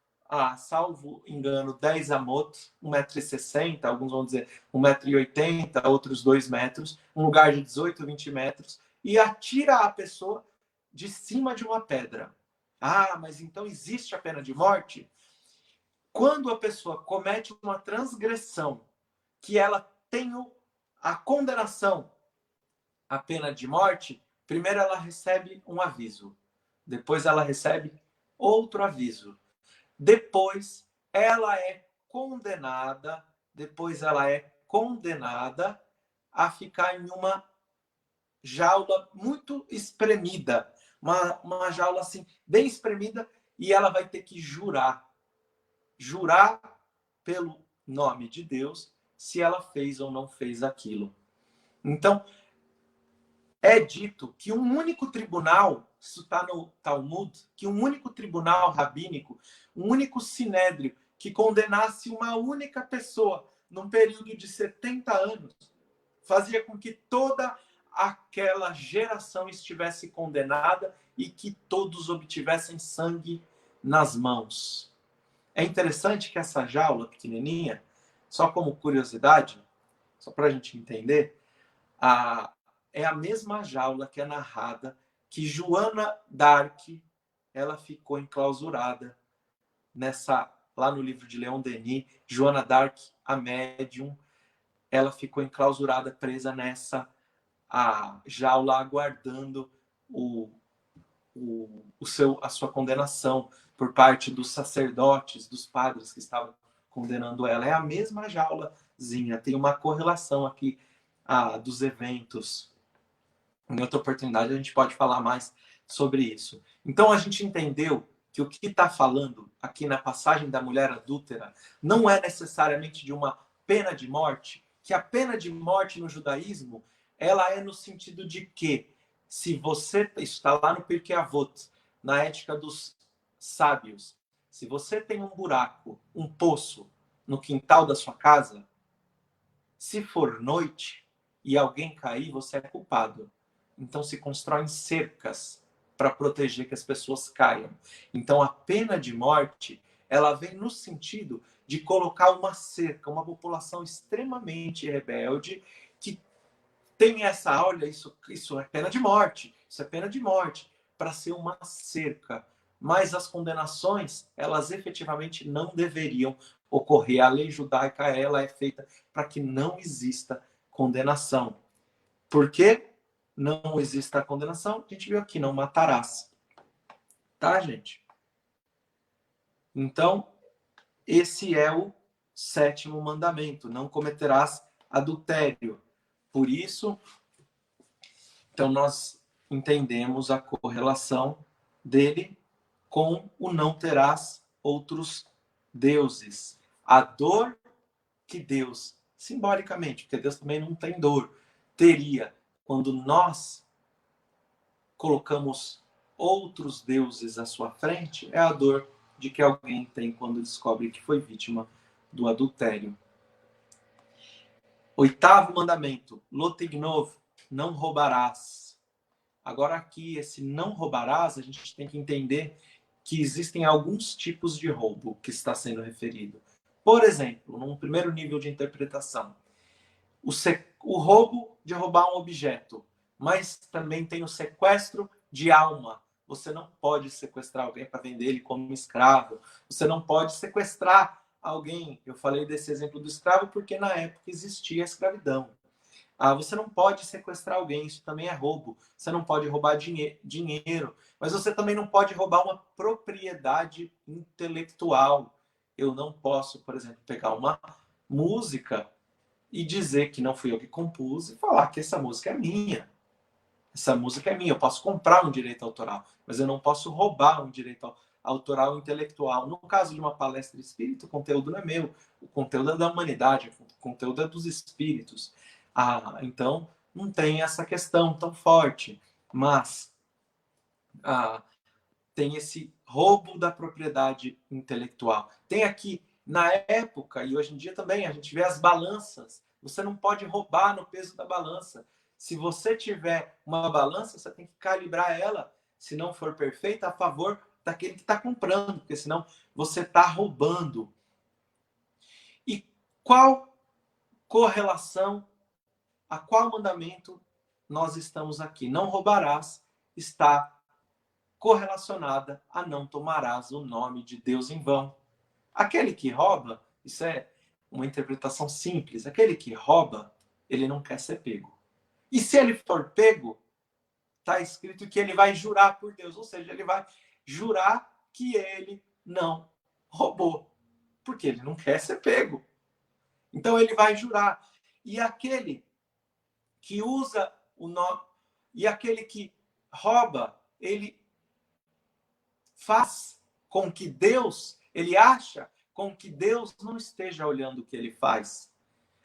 salvo engano, 10 amot, 1,60 m, alguns vão dizer 1,80 m, outros 2 metros, um lugar de 18, 20 metros, e atira a pessoa de cima de uma pedra. Mas então existe a pena de morte? Quando a pessoa comete uma transgressão, que ela tem a condenação, a pena de morte, primeiro ela recebe um aviso, depois ela recebe outro aviso, depois ela é condenada, a ficar em uma jaula muito espremida, uma jaula assim, bem espremida, e ela vai ter que jurar pelo nome de Deus se ela fez ou não fez aquilo. Então, é dito que um único tribunal, isso está no Talmud, que um único tribunal rabínico, um único sinédrio, que condenasse uma única pessoa num período de 70 anos, fazia com que toda aquela geração estivesse condenada e que todos obtivessem sangue nas mãos. É interessante que essa jaula pequenininha, só como curiosidade, só para a gente entender, é a mesma jaula que é narrada que Joana d'Arc, ela ficou enclausurada lá no livro de Leon Denis, Joana d'Arc, a médium, ela ficou enclausurada, presa nessa jaula, aguardando a sua condenação por parte dos sacerdotes, dos padres que estavam condenando ela. É a mesma jaulazinha, tem uma correlação aqui dos eventos. Em outra oportunidade a gente pode falar mais sobre isso. Então a gente entendeu que o que está falando aqui na passagem da mulher adúltera não é necessariamente de uma pena de morte, que a pena de morte no judaísmo, ela é no sentido de que, se você, isso está lá no Pirkei Avot, na ética dos sábios, se você tem um buraco, um poço no quintal da sua casa, se for noite e alguém cair, você é culpado. Então se constroem cercas para proteger que as pessoas caiam. Então a pena de morte, ela vem no sentido de colocar uma cerca, uma população extremamente rebelde que tem essa, olha, isso é pena de morte, isso é pena de morte, para ser uma cerca. Mas as condenações, elas efetivamente não deveriam ocorrer. A lei judaica, ela é feita para que não exista condenação. Por que não existe a condenação? A gente viu aqui, não matarás. Tá, gente? Então, esse é o 7º mandamento. Não cometerás adultério. Por isso, então nós entendemos a correlação dele com o não terás outros deuses. A dor que Deus, simbolicamente, porque Deus também não tem dor, teria quando nós colocamos outros deuses à sua frente, é a dor de que alguém tem quando descobre que foi vítima do adultério. 8º mandamento, Lotignov, não roubarás. Agora aqui, esse não roubarás, a gente tem que entender que existem alguns tipos de roubo que está sendo referido. Por exemplo, num primeiro nível de interpretação, o roubo de roubar um objeto, mas também tem o sequestro de alma. Você não pode sequestrar alguém para vender ele como escravo. Você não pode sequestrar alguém. Eu falei desse exemplo do escravo porque na época existia a escravidão. Você não pode sequestrar alguém, isso também é roubo. Você não pode roubar dinheiro, mas você também não pode roubar uma propriedade intelectual. Eu não posso, por exemplo, pegar uma música e dizer que não fui eu que compus e falar que essa música é minha. Essa música é minha. Eu posso comprar um direito autoral, mas eu não posso roubar um direito autoral intelectual. No caso de uma palestra espírita, o conteúdo não é meu. O conteúdo é da humanidade, o conteúdo é dos espíritos. Então, não tem essa questão tão forte. Mas tem esse roubo da propriedade intelectual. Tem aqui, na época, e hoje em dia também, a gente vê as balanças. Você não pode roubar no peso da balança. Se você tiver uma balança, você tem que calibrar ela, se não for perfeita, a favor daquele que está comprando, porque senão você está roubando. E qual correlação, a qual mandamento nós estamos aqui? Não roubarás está correlacionada a não tomarás o nome de Deus em vão. Aquele que rouba, isso é uma interpretação simples, aquele que rouba, ele não quer ser pego. E se ele for pego, está escrito que ele vai jurar por Deus, ou seja, ele vai jurar que ele não roubou, porque ele não quer ser pego. Então ele vai jurar. E aquele que usa o nome, e aquele que rouba, ele faz com que Deus, ele acha com que Deus não esteja olhando o que ele faz.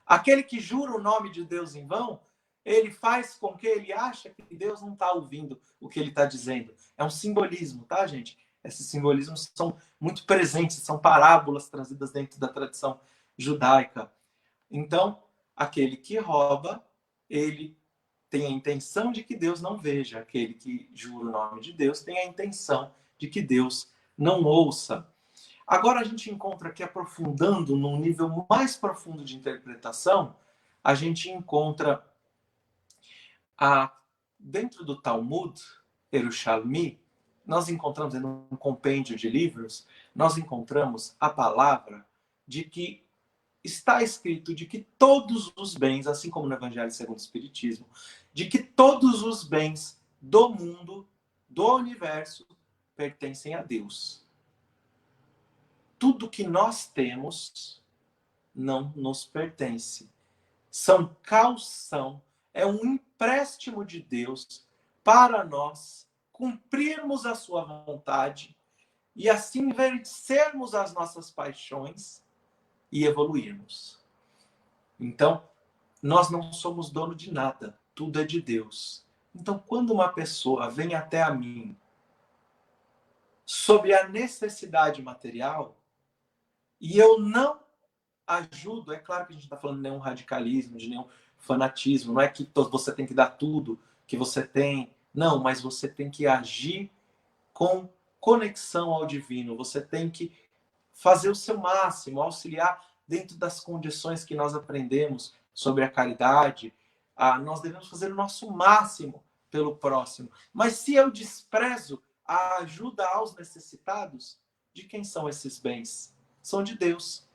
Aquele que jura o nome de Deus em vão, ele faz com que ele acha que Deus não está ouvindo o que ele está dizendo. É um simbolismo, tá, gente? Esses simbolismos são muito presentes, são parábolas trazidas dentro da tradição judaica. Então, aquele que rouba, ele tem a intenção de que Deus não veja. Aquele que jura o nome de Deus tem a intenção de que Deus não ouça. Agora a gente encontra aqui, aprofundando num nível mais profundo de interpretação, a gente encontra dentro do Talmud, Yerushalmi, nós encontramos, em um compêndio de livros, nós encontramos a palavra de que está escrito de que todos os bens, assim como no Evangelho segundo o Espiritismo, de que todos os bens do mundo, do universo, pertencem a Deus. Tudo que nós temos não nos pertence. São calção, é um empréstimo de Deus para nós cumprirmos a sua vontade e assim vencermos as nossas paixões e evoluirmos. Então, nós não somos dono de nada, tudo é de Deus. Então, quando uma pessoa vem até a mim sobre a necessidade material e eu não ajudo, é claro que a gente não está falando de nenhum radicalismo, de nenhum fanatismo, não é que você tem que dar tudo que você tem, não, mas você tem que agir com conexão ao divino, você tem que fazer o seu máximo, auxiliar dentro das condições que nós aprendemos sobre a caridade. Nós devemos fazer o nosso máximo pelo próximo. Mas se eu desprezo a ajuda aos necessitados, de quem são esses bens? São de Deus.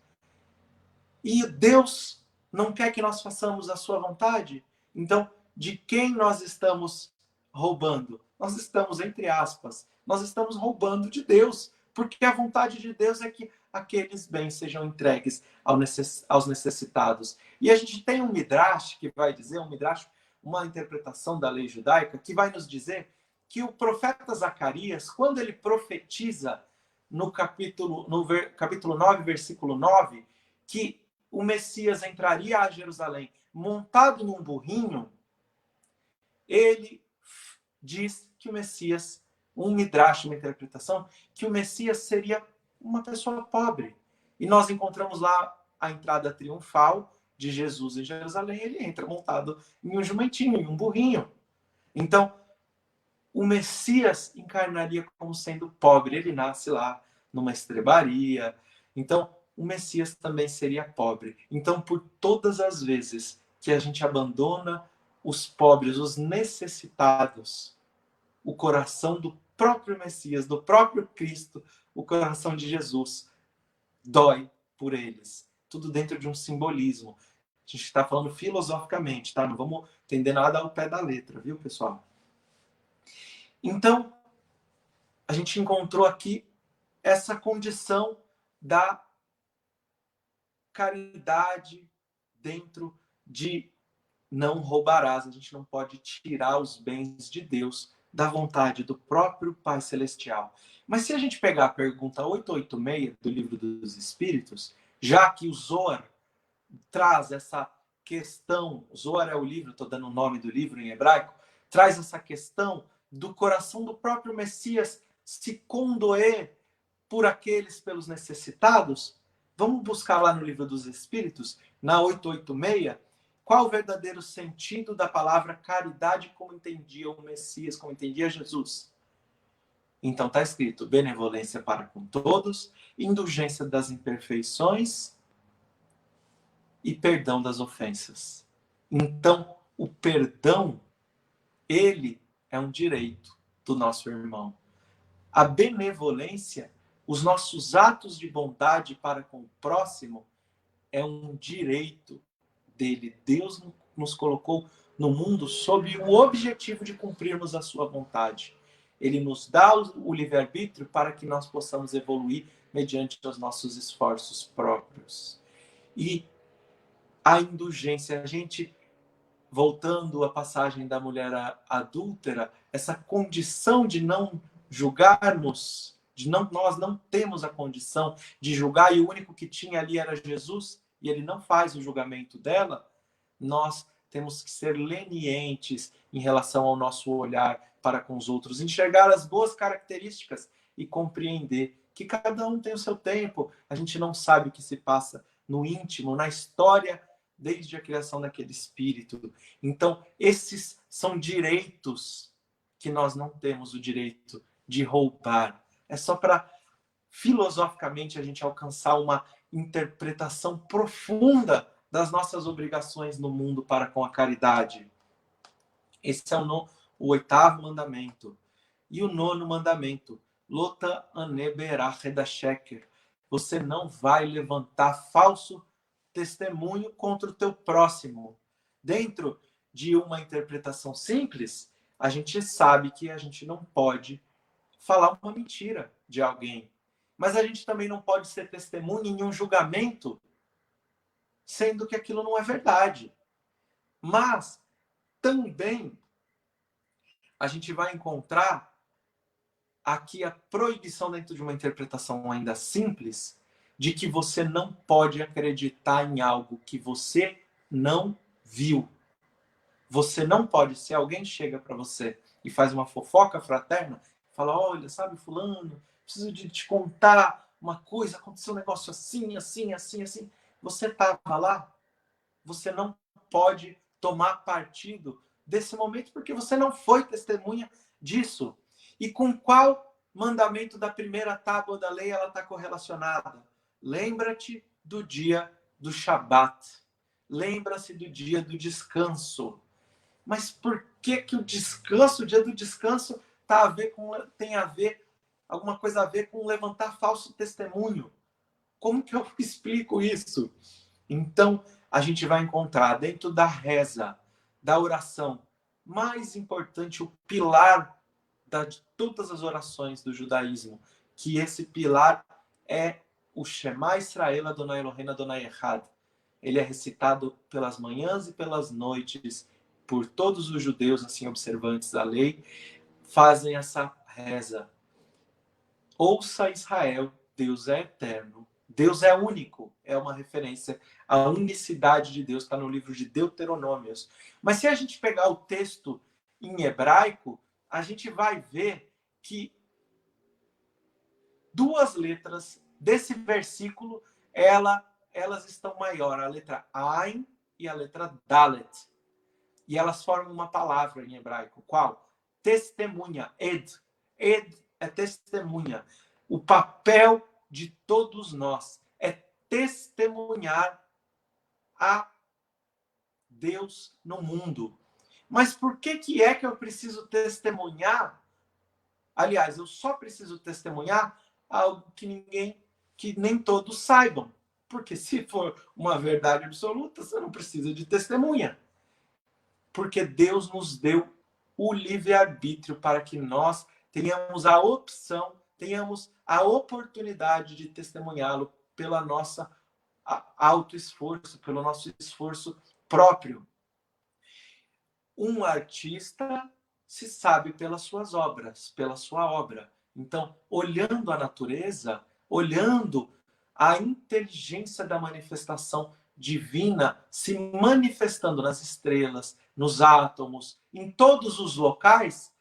E Deus não quer que nós façamos a sua vontade? Então, de quem nós estamos roubando? Nós estamos, entre aspas, nós estamos roubando de Deus, porque a vontade de Deus é que aqueles bens sejam entregues aos necessitados. E a gente tem um midrash que vai dizer, um midrash, uma interpretação da lei judaica, que vai nos dizer que o profeta Zacarias, quando ele profetiza no capítulo 9, versículo 9, que o Messias entraria a Jerusalém montado num burrinho, ele diz que o Messias, um midrash, uma interpretação, que o Messias seria uma pessoa pobre. E nós encontramos lá a entrada triunfal de Jesus em Jerusalém, ele entra montado em um jumentinho, em um burrinho. Então, o Messias encarnaria como sendo pobre, ele nasce lá numa estrebaria. Então, o Messias também seria pobre. Então, por todas as vezes que a gente abandona os pobres, os necessitados, o coração do próprio Messias, do próprio Cristo, o coração de Jesus, dói por eles. Tudo dentro de um simbolismo. A gente está falando filosoficamente, tá? Não vamos entender nada ao pé da letra, viu, pessoal? Então, a gente encontrou aqui essa condição da caridade dentro de não roubarás. A gente não pode tirar os bens de Deus da vontade do próprio Pai Celestial. Mas se a gente pegar a pergunta 886 do Livro dos Espíritos, já que o Zohar traz essa questão, Zohar é o livro, estou dando o nome do livro em hebraico, traz essa questão do coração do próprio Messias se condoer por aqueles, pelos necessitados. Vamos buscar lá no Livro dos Espíritos, na 886, qual o verdadeiro sentido da palavra caridade como entendia o Messias, como entendia Jesus. Então está escrito: benevolência para com todos, indulgência das imperfeições e perdão das ofensas. Então, o perdão, ele é um direito do nosso irmão. A benevolência, os nossos atos de bondade para com o próximo, é um direito dele. Deus nos colocou no mundo sob o objetivo de cumprirmos a sua vontade. Ele nos dá o livre-arbítrio para que nós possamos evoluir mediante os nossos esforços próprios. E a indulgência, a gente, voltando à passagem da mulher adúltera, essa condição de não julgarmos, nós não temos a condição de julgar, e o único que tinha ali era Jesus, e ele não faz o julgamento dela, nós temos que ser lenientes em relação ao nosso olhar para com os outros, enxergar as boas características e compreender que cada um tem o seu tempo. A gente não sabe o que se passa no íntimo, na história, desde a criação daquele espírito. Então, esses são direitos que nós não temos o direito de roubar. É só para, filosoficamente, a gente alcançar uma interpretação profunda das nossas obrigações no mundo para com a caridade. Esse é o 8º mandamento. E o 9º mandamento: Lota aneberach da sheker. Você não vai levantar falso testemunho contra o teu próximo. Dentro de uma interpretação simples, a gente sabe que a gente não pode falar uma mentira de alguém. Mas a gente também não pode ser testemunha em um julgamento, sendo que aquilo não é verdade. Mas também a gente vai encontrar aqui a proibição dentro de uma interpretação ainda simples de que você não pode acreditar em algo que você não viu. Você não pode, se alguém chega para você e faz uma fofoca fraterna, fala, olha, sabe fulano, preciso de te contar uma coisa, aconteceu um negócio assim, assim, assim, assim. Você estava lá, você não pode tomar partido desse momento porque você não foi testemunha disso. E com qual mandamento da primeira tábua da lei ela está correlacionada? Lembra-te do dia do Shabat. Lembra-se do dia do descanso. Mas por que que o descanso, o dia do descanso, tem a ver, alguma coisa a ver com levantar falso testemunho? Como que eu explico isso? Então, a gente vai encontrar dentro da reza, da oração, mais importante, o pilar de todas as orações do judaísmo, que esse pilar é o Shema Israel Adonai Eloheinu Adonai Echad. Ele é recitado pelas manhãs e pelas noites por todos os judeus assim observantes da lei, fazem essa reza. Ouça Israel, Deus é eterno, Deus é único, é uma referência à unicidade de Deus, está no livro de Deuteronômios. Mas se a gente pegar o texto em hebraico, a gente vai ver que duas letras desse versículo, elas estão maior, a letra Ain e a letra Dalet. E elas formam uma palavra em hebraico. Qual? Testemunha, Ed. Ed é testemunha. O papel de todos nós é testemunhar a Deus no mundo. Mas por que é que eu preciso testemunhar? Aliás, eu só preciso testemunhar algo que nem todos saibam. Porque se for uma verdade absoluta, você não precisa de testemunha. Porque Deus nos deu o livre-arbítrio para que nós tenhamos a opção, tenhamos a oportunidade de testemunhá-lo pela nossa autoesforço, pelo nosso esforço próprio. Um artista se sabe pelas suas obras, pela sua obra. Então, olhando a natureza, olhando a inteligência da manifestação divina se manifestando nas estrelas, nos átomos, em todos os locais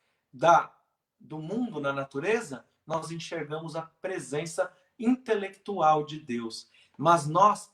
do mundo, na natureza, nós enxergamos a presença intelectual de Deus. Mas nós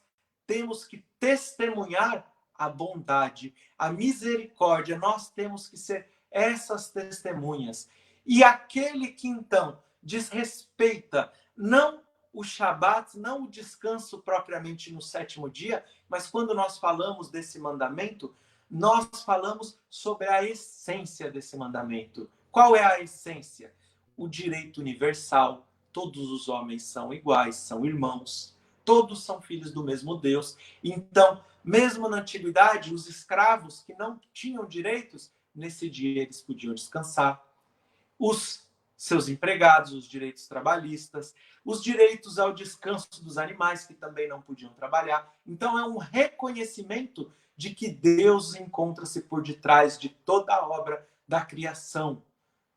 temos que testemunhar a bondade, a misericórdia, nós temos que ser essas testemunhas. E aquele que então desrespeita não o Shabat, não o descanso propriamente no sétimo dia, mas quando nós falamos desse mandamento, nós falamos sobre a essência desse mandamento. Qual é a essência? O direito universal. Todos os homens são iguais, são irmãos. Todos são filhos do mesmo Deus. Então, mesmo na antiguidade, os escravos que não tinham direitos, nesse dia eles podiam descansar. Os seus empregados, os direitos trabalhistas, os direitos ao descanso dos animais que também não podiam trabalhar. Então é um reconhecimento de que Deus encontra-se por detrás de toda a obra da criação.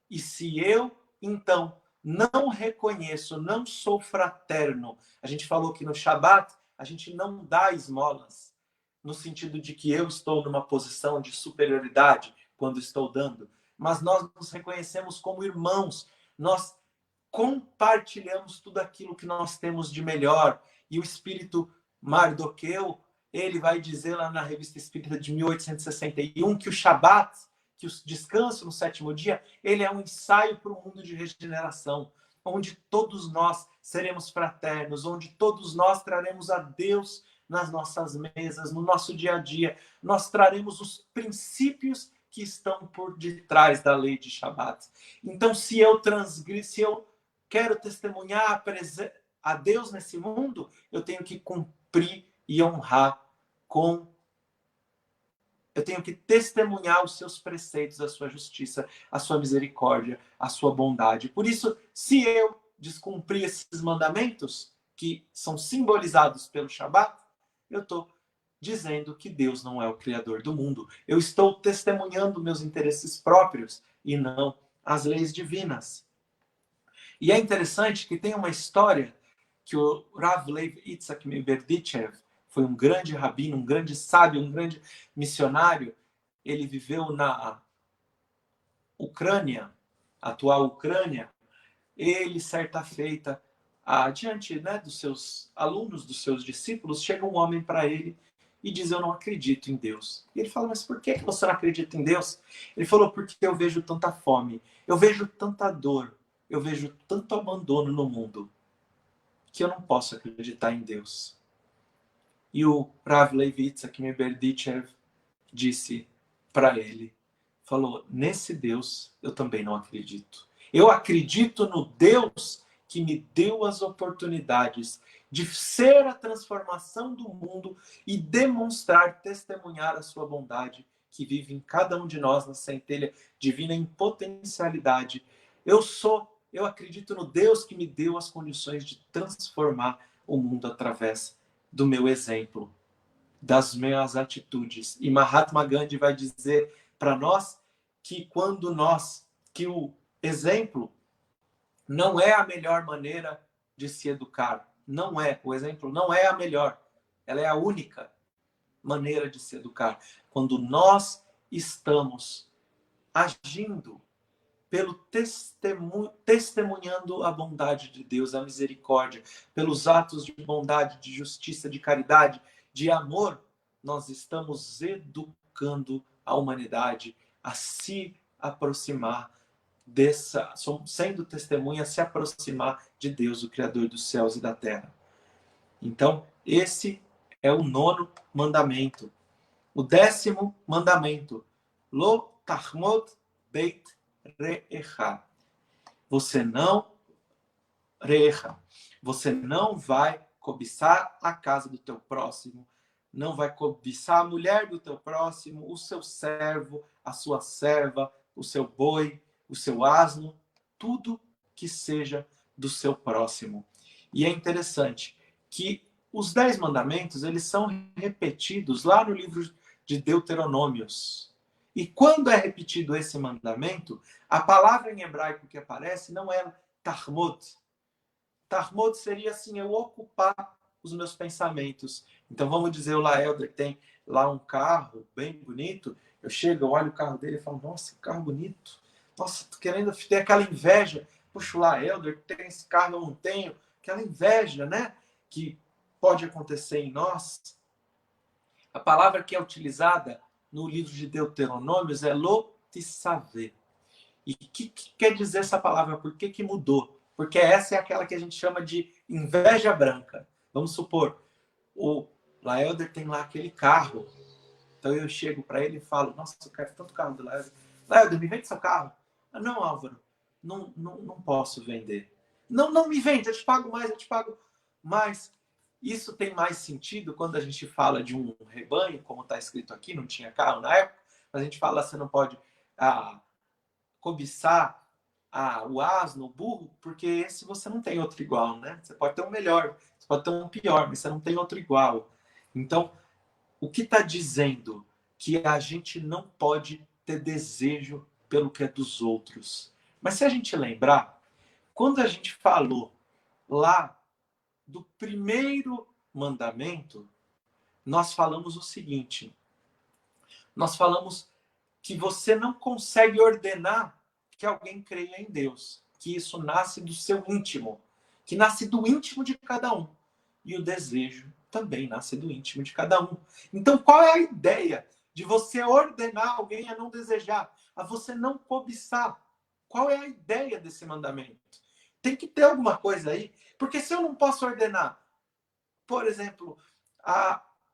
E se eu, então, não reconheço, não sou fraterno, a gente falou que no Shabat a gente não dá esmolas, no sentido de que eu estou numa posição de superioridade quando estou dando, mas nós nos reconhecemos como irmãos, nós compartilhamos tudo aquilo que nós temos de melhor. E o espírito Mardoqueu, ele vai dizer lá na Revista Espírita de 1861 que o Shabat, que o descanso no sétimo dia, ele é um ensaio para o mundo de regeneração, onde todos nós seremos fraternos, onde todos nós traremos a Deus nas nossas mesas, no nosso dia a dia. Nós traremos os princípios que estão por detrás da lei de Shabat. Então, se eu quero testemunhar a Deus nesse mundo, eu tenho que cumprir e honrar eu tenho que testemunhar os seus preceitos, a sua justiça, a sua misericórdia, a sua bondade. Por isso, se eu descumprir esses mandamentos, que são simbolizados pelo Shabat, eu estou dizendo que Deus não é o Criador do mundo. Eu estou testemunhando meus interesses próprios e não as leis divinas. E é interessante que tem uma história que o Rav Lev Yitzhak Berdichev foi um grande rabino, um grande sábio, um grande missionário. Ele viveu na Ucrânia, atual Ucrânia. Ele, certa feita, diante, né, dos seus alunos, dos seus discípulos, chega um homem para ele e diz: eu não acredito em Deus. E ele fala: mas por que você não acredita em Deus? Ele falou: porque eu vejo tanta fome, eu vejo tanta dor, eu vejo tanto abandono no mundo, que eu não posso acreditar em Deus. E o Rav Lev Yitzhak Berdichev disse para ele, falou: nesse Deus eu também não acredito. Eu acredito no Deus que me deu as oportunidades de ser a transformação do mundo e demonstrar, testemunhar a sua bondade que vive em cada um de nós na centelha divina em potencialidade. Eu acredito no Deus que me deu as condições de transformar o mundo através do meu exemplo, das minhas atitudes. E Mahatma Gandhi vai dizer para nós que que o exemplo não é a melhor maneira de se educar. Não é. O exemplo não é a melhor. Ela é a única maneira de se educar. Quando nós estamos agindo testemunhando a bondade de Deus, a misericórdia, pelos atos de bondade, de justiça, de caridade, de amor, nós estamos educando a humanidade a se aproximar sendo testemunha, a se aproximar de Deus, o Criador dos céus e da terra. Então, esse é o 9º mandamento. O 10º mandamento, Lo tachmod beit re'echa. Você não vai cobiçar a casa do teu próximo, não vai cobiçar a mulher do teu próximo, o seu servo, a sua serva, o seu boi, o seu asno, tudo que seja do seu próximo. E é interessante que os 10 mandamentos, eles são repetidos lá no livro de Deuteronômios. E quando é repetido esse mandamento, a palavra em hebraico que aparece não é tarmod. Tarmod seria assim, eu ocupar os meus pensamentos. Então vamos dizer, o Laelder tem lá um carro bem bonito, eu chego, eu olho o carro dele e falo: nossa, que carro bonito. Nossa, tô querendo ter aquela inveja. Puxa, o Laelder tem esse carro, eu não tenho. Aquela inveja, né? Que pode acontecer em nós. A palavra que é utilizada no livro de Deuteronômios é lo-tissavê. E o que quer dizer essa palavra? Por que mudou? Porque essa é aquela que a gente chama de inveja branca. Vamos supor, o Laelder tem lá aquele carro. Então eu chego para ele e falo: nossa, eu quero tanto carro do Laelder. Laelder, me vende seu carro. Ah, não, Álvaro, não posso vender. Não me vende, eu te pago mais. Isso tem mais sentido quando a gente fala de um rebanho, como está escrito aqui, não tinha carro na época, mas a gente fala: você não pode cobiçar o asno, o burro, porque esse você não tem outro igual, né? Você pode ter um melhor, você pode ter um pior, mas você não tem outro igual. Então, o que está dizendo? Que a gente não pode ter desejo pelo que é dos outros. Mas se a gente lembrar, quando a gente falou lá do primeiro mandamento, nós falamos o seguinte: nós falamos que você não consegue ordenar que alguém creia em Deus, que isso nasce do seu íntimo, que nasce do íntimo de cada um. E o desejo também nasce do íntimo de cada um. Então, qual é a ideia de você ordenar alguém a não desejar, a você não cobiçar? Qual é a ideia desse mandamento? Tem que ter alguma coisa aí, porque se eu não posso ordenar, por exemplo,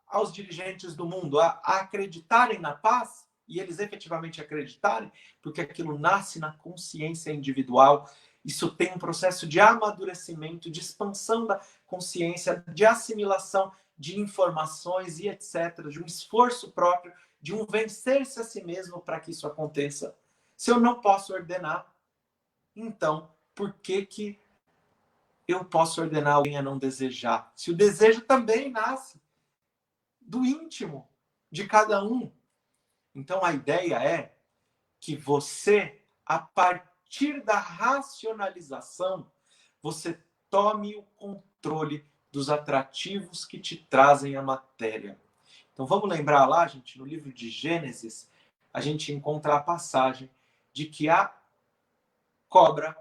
aos dirigentes do mundo a acreditarem na paz, e eles efetivamente acreditarem, porque aquilo nasce na consciência individual, isso tem um processo de amadurecimento, de expansão da consciência, de assimilação de informações e etc., de um esforço próprio, de um vencer-se a si mesmo para que isso aconteça. Se eu não posso ordenar, então, por que eu posso ordenar alguém a não desejar? Se o desejo também nasce do íntimo de cada um. Então, a ideia é que você, a partir partir da racionalização, você tome o controle dos atrativos que te trazem a matéria. Então vamos lembrar lá, gente, no livro de Gênesis, a gente encontra a passagem de que a cobra,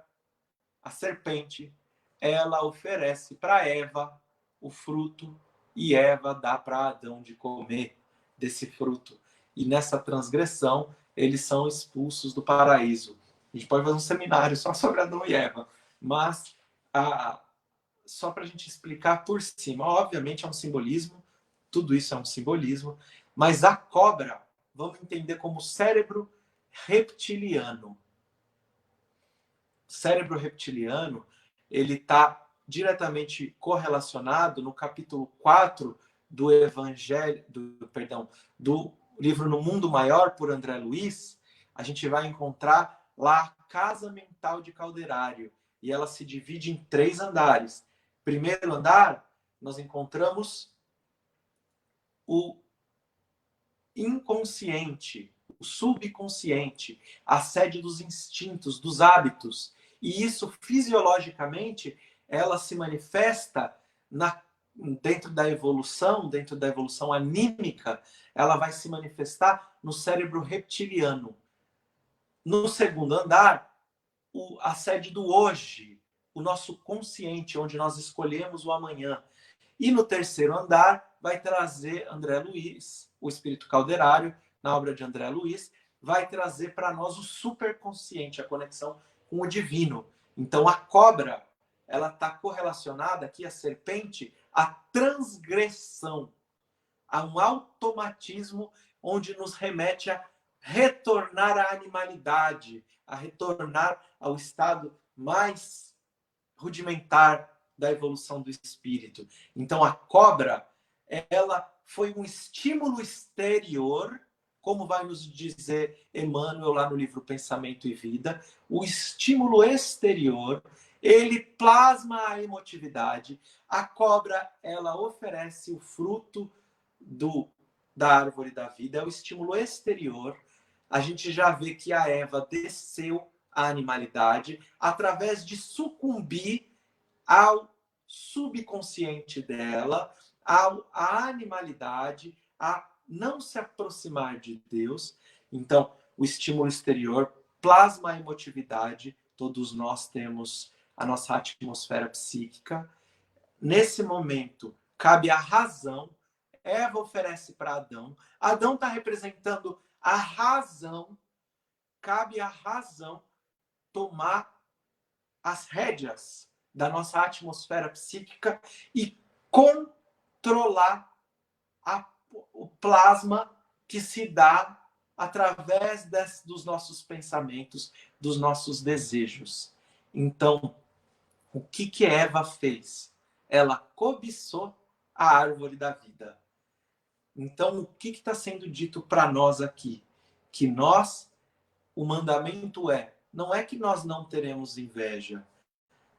a serpente, ela oferece para Eva o fruto e Eva dá para Adão de comer desse fruto. E nessa transgressão, eles são expulsos do paraíso. A gente pode fazer um seminário só sobre Adão e Eva, mas só para a gente explicar por cima. Obviamente é um simbolismo, tudo isso é um simbolismo, mas a cobra, vamos entender como cérebro reptiliano. Cérebro reptiliano, ele está diretamente correlacionado no capítulo 4 do Evangelho, do livro No Mundo Maior, por André Luiz. A gente vai encontrar lá a casa mental de Calderário, e ela se divide em 3 andares. Primeiro andar, nós encontramos o inconsciente, o subconsciente, a sede dos instintos, dos hábitos. E isso, fisiologicamente, ela se manifesta dentro da evolução anímica, ela vai se manifestar no cérebro reptiliano. No segundo andar, a sede do hoje, o nosso consciente, onde nós escolhemos o amanhã. E no terceiro andar, vai trazer André Luiz, o espírito calderário, na obra de André Luiz, vai trazer para nós o superconsciente, a conexão com o divino. Então, a cobra, ela está correlacionada aqui, a serpente, à transgressão, a um automatismo onde nos remete a retornar à animalidade, a retornar ao estado mais rudimentar da evolução do espírito. Então, a cobra, ela foi um estímulo exterior, como vai nos dizer Emmanuel lá no livro Pensamento e Vida, o estímulo exterior, ele plasma a emotividade. A cobra, ela oferece o fruto da árvore da vida, é o estímulo exterior. A gente já vê que a Eva desceu à animalidade através de sucumbir ao subconsciente dela, à animalidade, a não se aproximar de Deus. Então, o estímulo exterior plasma a emotividade. Todos nós temos a nossa atmosfera psíquica. Nesse momento, cabe a razão. Eva oferece para Adão. Adão está representando a razão. Cabe à razão tomar as rédeas da nossa atmosfera psíquica e controlar o plasma que se dá através dos nossos pensamentos, dos nossos desejos. Então, o que Eva fez? Ela cobiçou a árvore da vida. Então, o que está sendo dito para nós aqui? Que o mandamento não é que nós não teremos inveja.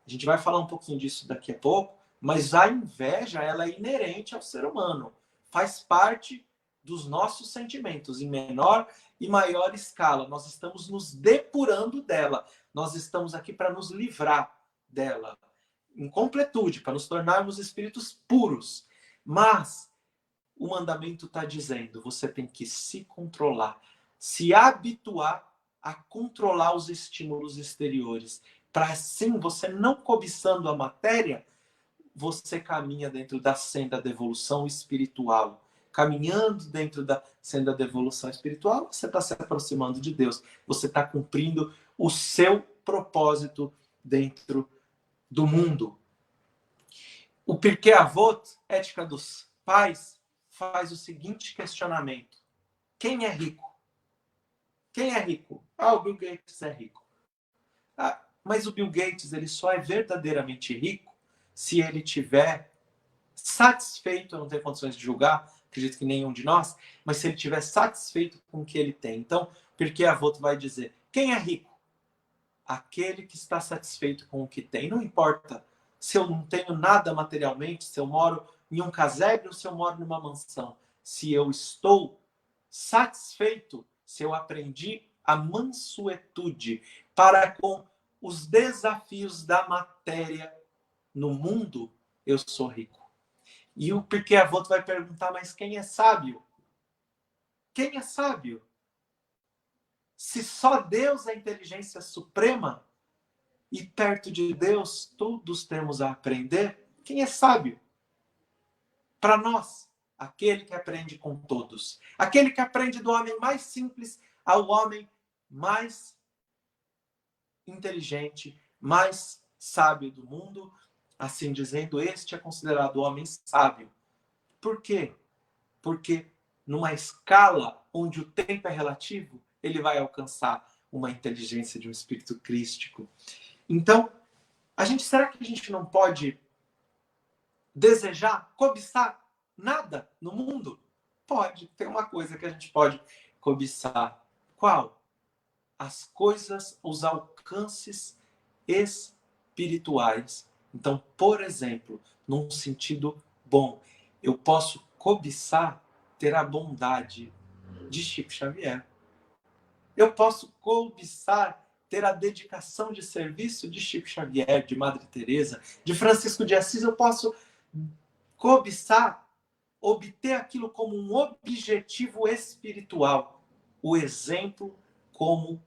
A gente vai falar um pouquinho disso daqui a pouco, mas a inveja, ela é inerente ao ser humano. Faz parte dos nossos sentimentos, em menor e maior escala. Nós estamos nos depurando dela. Nós estamos aqui para nos livrar dela, em completude, para nos tornarmos espíritos puros. Mas o mandamento está dizendo, você tem que se controlar, se habituar a controlar os estímulos exteriores, para assim, você não cobiçando a matéria, você caminha dentro da senda da evolução espiritual. Caminhando dentro da senda da evolução espiritual, você está se aproximando de Deus. Você está cumprindo o seu propósito dentro do mundo. O Pirkei Avot, Ética dos Pais, faz o seguinte questionamento. Quem é rico? Quem é rico? O Bill Gates é rico. Mas o Bill Gates, ele só é verdadeiramente rico se ele tiver satisfeito, eu não tenho condições de julgar, acredito que nenhum de nós, mas se ele tiver satisfeito com o que ele tem. Então, Pirkei Avot vai dizer, quem é rico? Aquele que está satisfeito com o que tem. Não importa se eu não tenho nada materialmente, se eu moro em um casebre ou se eu moro numa mansão. Se eu estou satisfeito, se eu aprendi a mansuetude para com os desafios da matéria no mundo, eu sou rico. E o Pirkei Avot vai perguntar, mas quem é sábio? Quem é sábio? Se só Deus é a inteligência suprema e perto de Deus todos temos a aprender, quem é sábio? Para nós, aquele que aprende com todos. Aquele que aprende do homem mais simples ao homem mais inteligente, mais sábio do mundo. Assim dizendo, este é considerado o homem sábio. Por quê? Porque numa escala onde o tempo é relativo, ele vai alcançar uma inteligência de um espírito crístico. Então, será que a gente não pode desejar, cobiçar nada no mundo? Pode. Tem uma coisa que a gente pode cobiçar. Qual? As coisas, os alcances espirituais. Então, por exemplo, num sentido bom, eu posso cobiçar ter a bondade de Chico Xavier. Eu posso cobiçar ter a dedicação de serviço de Chico Xavier, de Madre Teresa, de Francisco de Assis. Eu posso cobiçar, obter aquilo como um objetivo espiritual, o exemplo como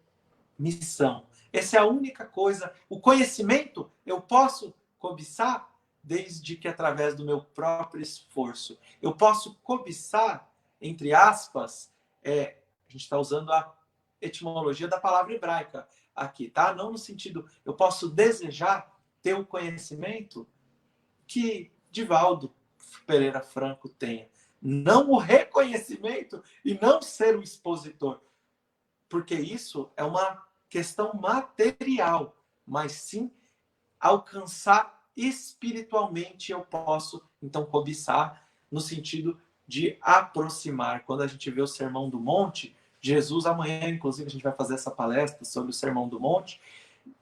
missão. Essa é a única coisa. O conhecimento eu posso cobiçar desde que através do meu próprio esforço. Eu posso cobiçar, entre aspas, a gente está usando a etimologia da palavra hebraica aqui, tá? Não no sentido, eu posso desejar ter o conhecimento que Divaldo Pereira Franco tenha. Não o reconhecimento e não ser o expositor. Porque isso é uma questão material, mas sim alcançar espiritualmente eu posso, então, cobiçar no sentido de aproximar. Quando a gente vê o Sermão do Monte, Jesus, amanhã, inclusive, a gente vai fazer essa palestra sobre o Sermão do Monte,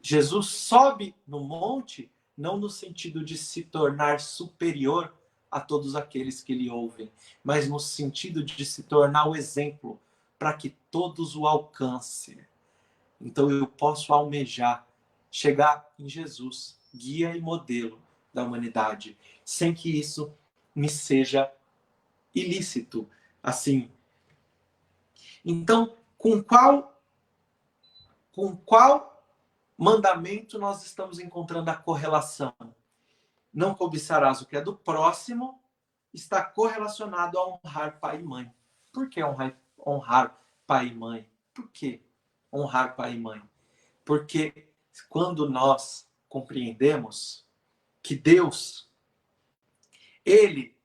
Jesus sobe no monte não no sentido de se tornar superior a todos aqueles que lhe ouvem, mas no sentido de se tornar o exemplo para que todos o alcancem. Então eu posso almejar chegar em Jesus, guia e modelo da humanidade, sem que isso me seja ilícito. Assim. Então, com qual mandamento nós estamos encontrando a correlação? Não cobiçarás o que é do próximo, está correlacionado a honrar pai e mãe. Por que honrar pai e mãe? Por que honrar pai e mãe? Porque quando nós compreendemos que Deus, Ele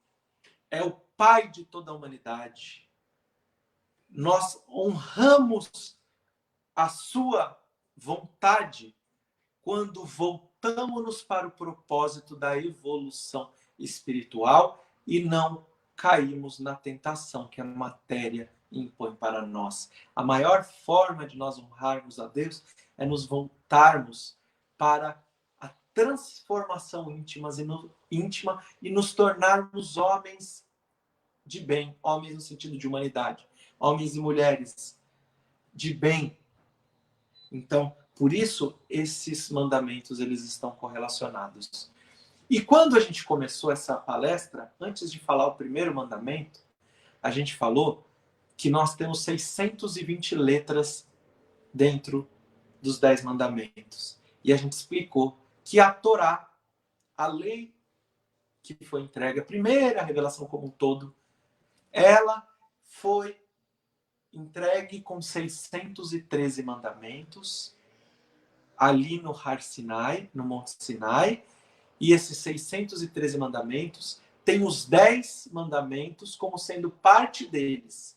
é o Pai de toda a humanidade, nós honramos a sua vontade quando voltamos para o propósito da evolução espiritual e não caímos na tentação que a matéria impõe para nós. A maior forma de nós honrarmos a Deus é nos voltarmos para a transformação íntima e nos tornarmos homens de bem, homens no sentido de humanidade, homens e mulheres de bem. Então, por isso, esses mandamentos eles estão correlacionados. E quando a gente começou essa palestra, antes de falar o primeiro mandamento, a gente falou que nós temos 620 letras dentro dos 10 mandamentos. E a gente explicou que a Torá, a lei que foi entregue, a primeira revelação como um todo, ela foi entregue com 613 mandamentos ali no Har Sinai, no Monte Sinai, e esses 613 mandamentos têm os 10 mandamentos como sendo parte deles.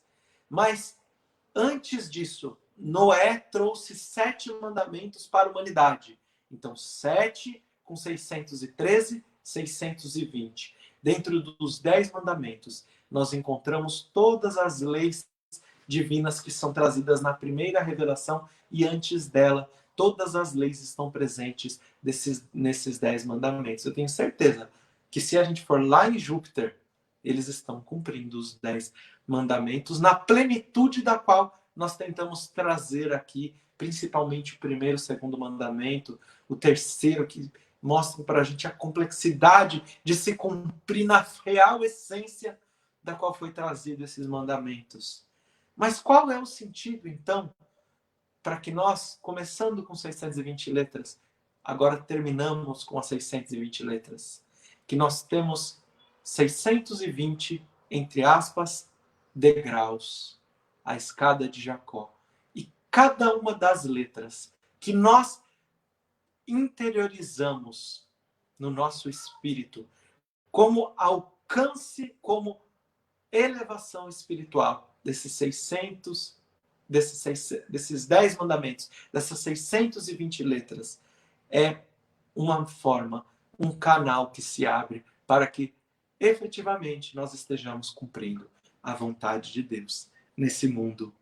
Mas antes disso, Noé trouxe 7 mandamentos para a humanidade. Então, 7 com 613, 620. Dentro dos 10 mandamentos, nós encontramos todas as leis divinas que são trazidas na primeira revelação e antes dela, todas as leis estão presentes nesses 10 mandamentos. Eu tenho certeza que se a gente for lá em Júpiter, eles estão cumprindo os 10 mandamentos na plenitude da qual nós tentamos trazer aqui, principalmente o primeiro e o segundo mandamento, o terceiro, que mostram para a gente a complexidade de se cumprir na real essência da qual foi trazido esses mandamentos. Mas qual é o sentido, então, para que nós, começando com 620 letras, agora terminamos com as 620 letras, que nós temos 620, entre aspas, degraus, a escada de Jacó. E cada uma das letras que nós interiorizamos no nosso espírito como alcance, como elevação espiritual desses 10 mandamentos, dessas 620 letras, é uma forma, um canal que se abre para que efetivamente nós estejamos cumprindo a vontade de Deus nesse mundo.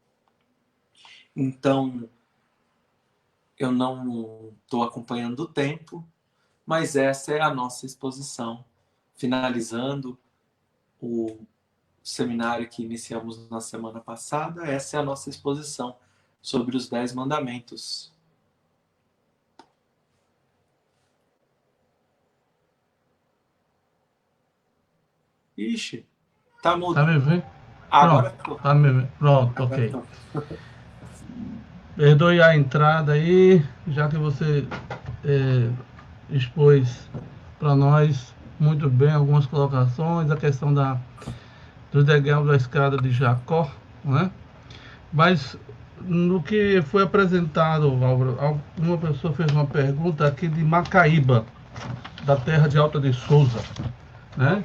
Então, eu não estou acompanhando o tempo, mas essa é a nossa exposição, finalizando o seminário que iniciamos na semana passada. Essa é a nossa exposição sobre os 10 mandamentos. Ixi, tá mudo. Tá me vendo? Agora Pronto, tá me vendo. Pronto, agora ok. Perdoe a entrada aí, já que você expôs para nós muito bem algumas colocações, a questão do degrau da escada de Jacó, né? Mas no que foi apresentado, Álvaro, uma pessoa fez uma pergunta aqui de Macaíba, da terra de Alta de Souza, né?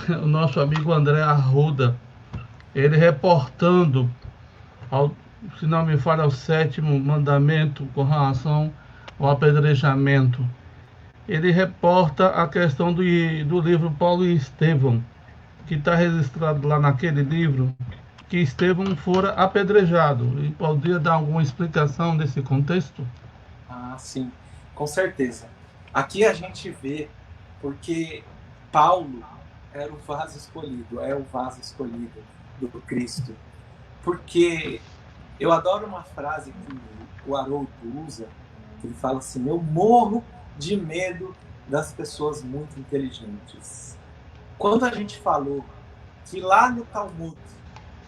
O nosso amigo André Arruda, ele reportando, se não me falha, o 7º mandamento com relação ao apedrejamento. Ele reporta a questão do livro Paulo e Estevão, que está registrado lá naquele livro, que Estevão fora apedrejado. E poderia dar alguma explicação desse contexto? Ah, sim, com certeza. Aqui a gente vê porque Paulo era o vaso escolhido, é o vaso escolhido do Cristo. Porque eu adoro uma frase que o Haroldo usa, que ele fala assim: eu morro de medo das pessoas muito inteligentes. Quando a gente falou que lá no Talmud,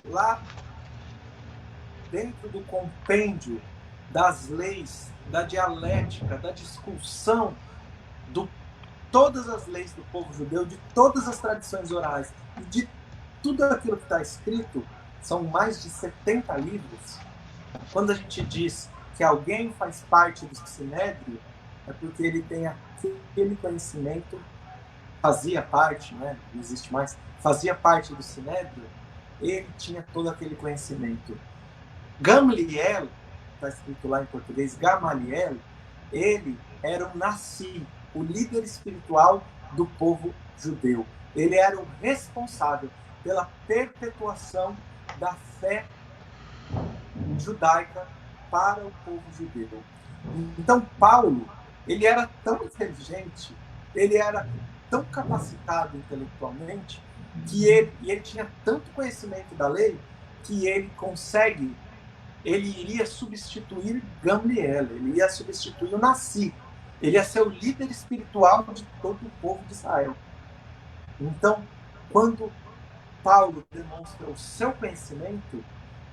lá dentro do compêndio das leis, da dialética, da discussão, de todas as leis do povo judeu, de todas as tradições orais, e de tudo aquilo que está escrito, são mais de 70 livros. Quando a gente diz que alguém faz parte do Sinédrio, é porque ele tem aquele conhecimento, fazia parte, né? Não existe mais, fazia parte do Sinédrio, ele tinha todo aquele conhecimento. Gamliel, está escrito lá em português, Gamaliel, ele era o Nassi, o líder espiritual do povo judeu. Ele era o responsável pela perpetuação da fé judaica para o povo judeu. Então, Paulo, ele era tão inteligente, ele era tão capacitado intelectualmente, que ele tinha tanto conhecimento da lei, que ele iria substituir Gamliel, ele ia substituir o Nassi, ele ia ser o líder espiritual de todo o povo de Israel. Então, quando Paulo demonstra o seu conhecimento,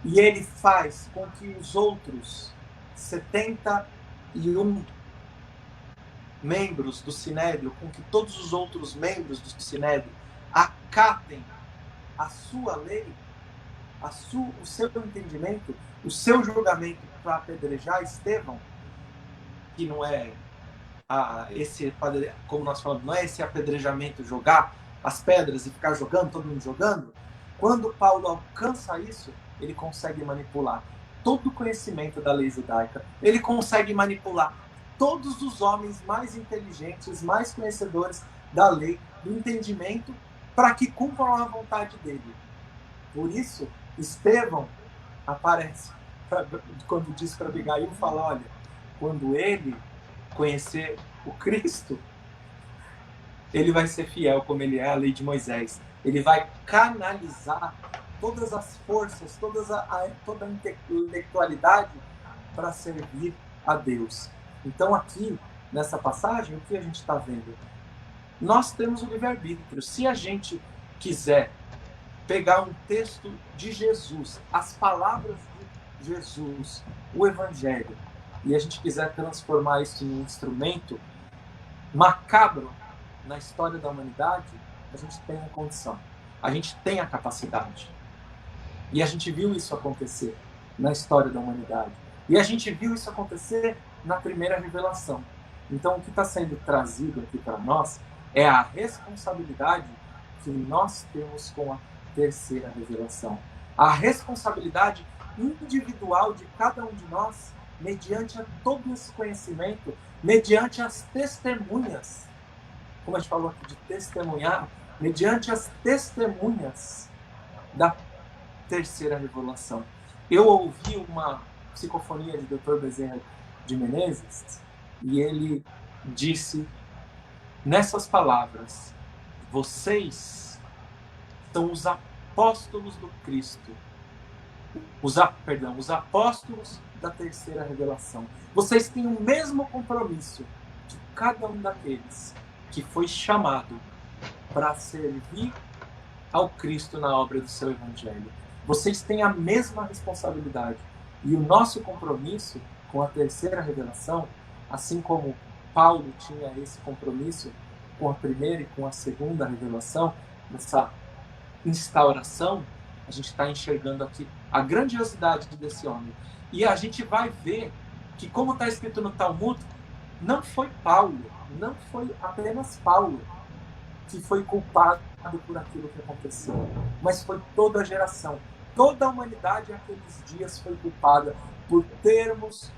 e ele faz com que os outros 71 membros do Sinédrio, com que todos os outros membros do Sinédrio acatem a sua lei, o seu entendimento, o seu julgamento para apedrejar Estevão, que não é como nós falamos, não é esse apedrejamento, jogar as pedras e ficar jogando, todo mundo jogando. Quando Paulo alcança isso, ele consegue manipular todo o conhecimento da lei judaica, ele consegue manipular todos os homens mais inteligentes, mais conhecedores da lei, do entendimento, para que cumpram a vontade dele. Por isso, Estevão aparece, quando diz para Abigail, fala: olha, quando ele conhecer o Cristo, ele vai ser fiel como ele é à lei de Moisés. Ele vai canalizar todas as forças, toda a intelectualidade para servir a Deus. Então aqui, nessa passagem, o que a gente está vendo? Nós temos o livre-arbítrio. Se a gente quiser pegar um texto de Jesus, as palavras de Jesus, o Evangelho, e a gente quiser transformar isso em um instrumento macabro na história da humanidade, a gente tem a condição, a gente tem a capacidade. E a gente viu isso acontecer na história da humanidade. E a gente viu isso acontecer na primeira revelação. Então, o que está sendo trazido aqui para nós é a responsabilidade que nós temos com a terceira revelação. A responsabilidade individual de cada um de nós, mediante a todo esse conhecimento, mediante as testemunhas, como a gente falou aqui de testemunhar, mediante as testemunhas da terceira revelação. Eu ouvi uma psicofonia de Dr. Bezerra de Menezes e ele disse nessas palavras: vocês são os apóstolos do Cristo, os apóstolos da terceira revelação. Vocês têm o mesmo compromisso de cada um daqueles que foi chamado para servir ao Cristo na obra do seu Evangelho. Vocês têm a mesma responsabilidade. E o nosso compromisso com a terceira revelação, assim como Paulo tinha esse compromisso com a primeira e com a segunda revelação, nessa instauração, a gente está enxergando aqui a grandiosidade desse homem. E a gente vai ver que, como está escrito no Talmud, não foi Paulo, não foi apenas Paulo que foi culpado por aquilo que aconteceu, mas foi toda a geração. Toda a humanidade naqueles dias foi culpada por termos,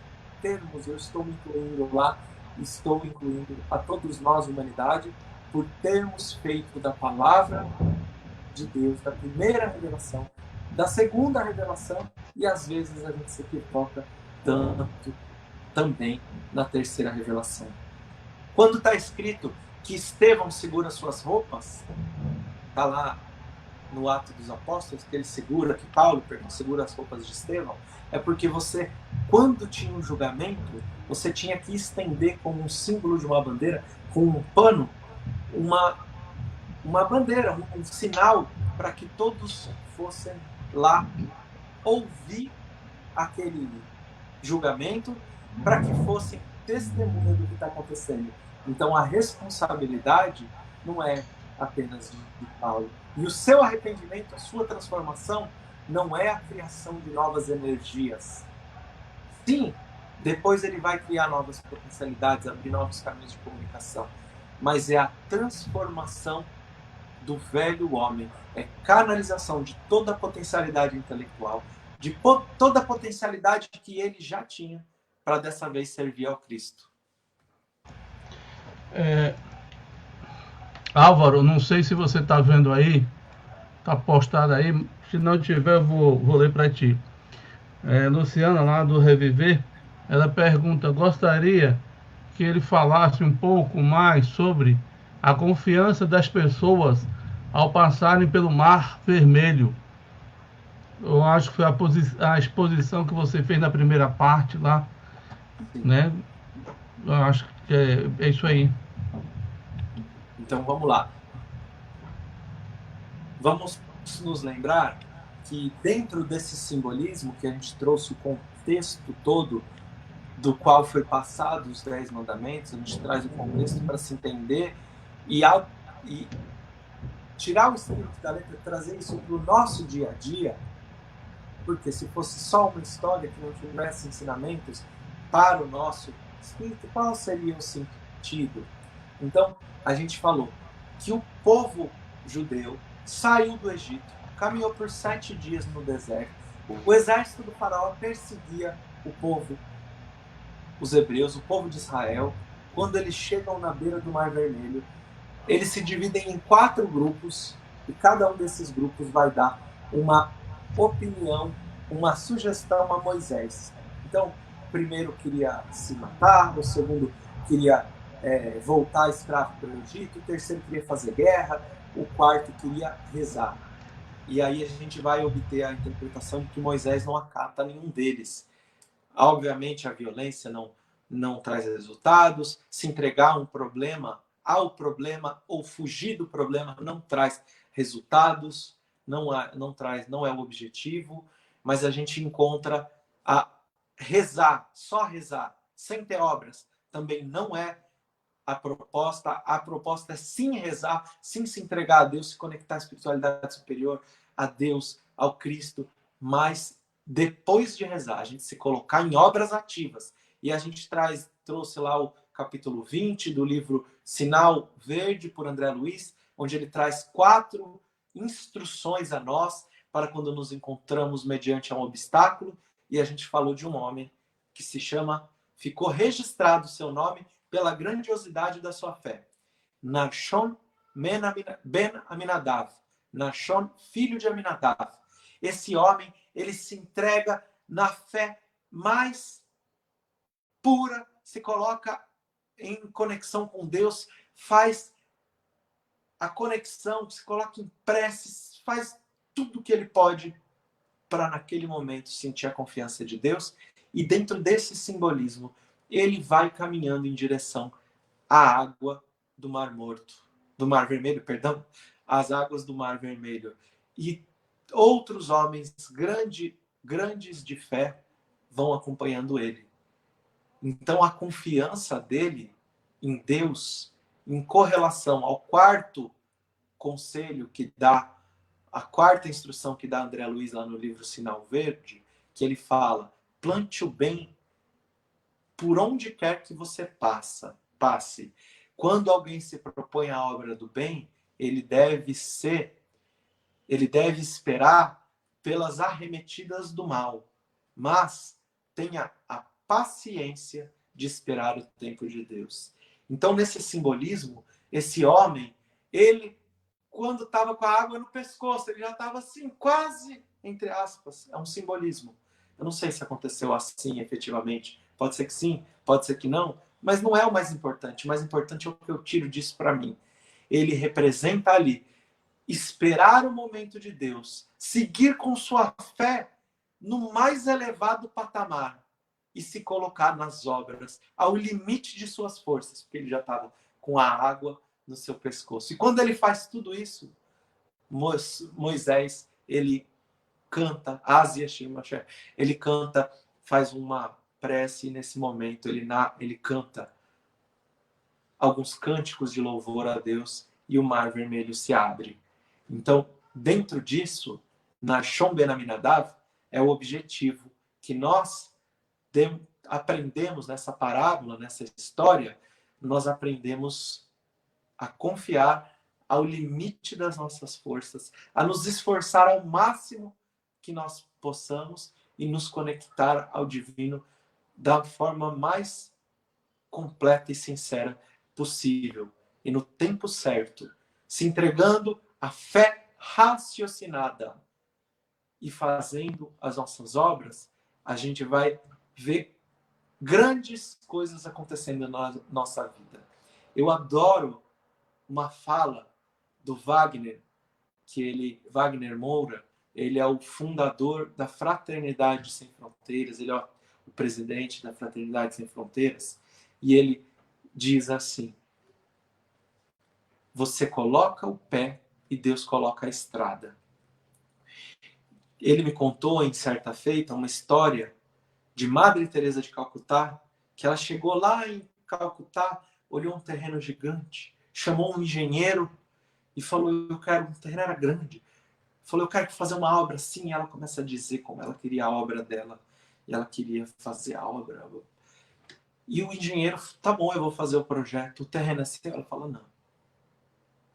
eu estou me incluindo lá, estou incluindo a todos nós, humanidade, por termos feito da palavra de Deus, da primeira revelação, da segunda revelação, e às vezes a gente se equivoca tanto também na terceira revelação. Quando está escrito que Estevão segura suas roupas, está lá no Atos dos Apóstolos, que ele segura, que Paulo segura as roupas de Estevão, é porque você, quando tinha um julgamento, você tinha que estender como um símbolo de uma bandeira, com um pano, uma bandeira, um sinal, para que todos fossem lá ouvir aquele julgamento, para que fossem testemunha do que está acontecendo. Então a responsabilidade não é apenas de Paulo. E o seu arrependimento, a sua transformação, não é a criação de novas energias. Sim, depois ele vai criar novas potencialidades, abrir novos caminhos de comunicação. Mas é a transformação do velho homem. É canalização de toda a potencialidade intelectual, de toda a potencialidade que ele já tinha para dessa vez servir ao Cristo. Álvaro, não sei se você está vendo aí, está postado aí, se não tiver eu vou ler para ti. Luciana, lá do Reviver, ela pergunta: gostaria que ele falasse um pouco mais sobre a confiança das pessoas ao passarem pelo Mar Vermelho. Eu acho que foi a exposição que você fez na primeira parte lá, né? Eu acho que é isso aí. Então vamos lá. Vamos nos lembrar que dentro desse simbolismo que a gente trouxe o contexto todo do qual foi passado os 10 mandamentos, a gente traz o contexto para se entender e tirar o espírito da letra, trazer isso para o nosso dia a dia, porque se fosse só uma história que não tivesse ensinamentos para o nosso espírito, qual seria o sentido? Então, a gente falou que o povo judeu saiu do Egito, caminhou por 7 dias no deserto, o exército do faraó perseguia o povo, os hebreus, o povo de Israel. Quando eles chegam na beira do Mar Vermelho, eles se dividem em 4 grupos, e cada um desses grupos vai dar uma opinião, uma sugestão a Moisés. Então, o primeiro queria se matar, o segundo queria voltar escravo para o Egito, o terceiro queria fazer guerra, o quarto queria rezar. E aí a gente vai obter a interpretação de que Moisés não acata nenhum deles. Obviamente, a violência não traz resultados. Se entregar um problema ao problema ou fugir do problema não traz resultados, não é o objetivo, mas a gente encontra a rezar, só rezar, sem ter obras, também não é a proposta. A proposta é sim rezar, sim se entregar a Deus, se conectar à espiritualidade superior, a Deus, ao Cristo, mas depois de rezar, a gente se colocar em obras ativas. E a gente trouxe lá o capítulo 20 do livro Sinal Verde, por André Luiz, onde ele traz 4 instruções a nós para quando nos encontramos mediante um obstáculo. E a gente falou de um homem que ficou registrado o seu nome pela grandiosidade da sua fé. Nachshon ben Aminadav. Nachshon, filho de Aminadav. Esse homem, ele se entrega na fé mais pura, se coloca em conexão com Deus, faz a conexão, se coloca em preces, faz tudo o que ele pode para naquele momento sentir a confiança de Deus. E dentro desse simbolismo, ele vai caminhando em direção à água do Mar Morto, do Mar Vermelho, perdão, às águas do Mar Vermelho. E outros homens grandes de fé vão acompanhando ele. Então a confiança dele em Deus, em correlação ao quarto conselho que dá, a quarta instrução que dá André Luiz lá no livro Sinal Verde, que ele fala: plante o bem por onde quer que você passe. Quando alguém se propõe a obra do bem, ele deve esperar pelas arremetidas do mal, mas tenha a paciência de esperar o tempo de Deus. Então, nesse simbolismo, esse homem, ele, quando estava com a água no pescoço, ele já estava assim, quase, entre aspas, é um simbolismo. Eu não sei se aconteceu assim efetivamente. Pode ser que sim, pode ser que não, mas não é o mais importante. O mais importante é o que eu tiro disso para mim. Ele representa ali esperar o momento de Deus, seguir com sua fé no mais elevado patamar e se colocar nas obras, ao limite de suas forças, porque ele já estava com a água no seu pescoço. E quando ele faz tudo isso, Moisés, ele canta, ele canta, faz uma prece, e nesse momento ele canta alguns cânticos de louvor a Deus e o Mar Vermelho se abre. Então, dentro disso, Nachshon ben Aminadav é o objetivo que nós aprendemos nessa parábola, nessa história, nós aprendemos a confiar ao limite das nossas forças, a nos esforçar ao máximo que nós possamos e nos conectar ao divino da forma mais completa e sincera possível e no tempo certo, se entregando à fé raciocinada e fazendo as nossas obras, a gente vai ver grandes coisas acontecendo na nossa vida. Eu adoro uma fala do Wagner, Wagner Moura, ele é o fundador da Fraternidade Sem Fronteiras, ele é o presidente da Fraternidade Sem Fronteiras, e ele diz assim: você coloca o pé e Deus coloca a estrada. Ele me contou em certa feita uma história de Madre Teresa de Calcutá, que ela chegou lá em Calcutá, olhou um terreno gigante, chamou um engenheiro e falou: eu quero, um terreno era grande, falou: eu quero fazer uma obra assim. E ela começa a dizer como ela queria a obra dela, e ela queria fazer a obra. E o engenheiro: tá bom, eu vou fazer o projeto, o terreno é seu. Ela falou: não.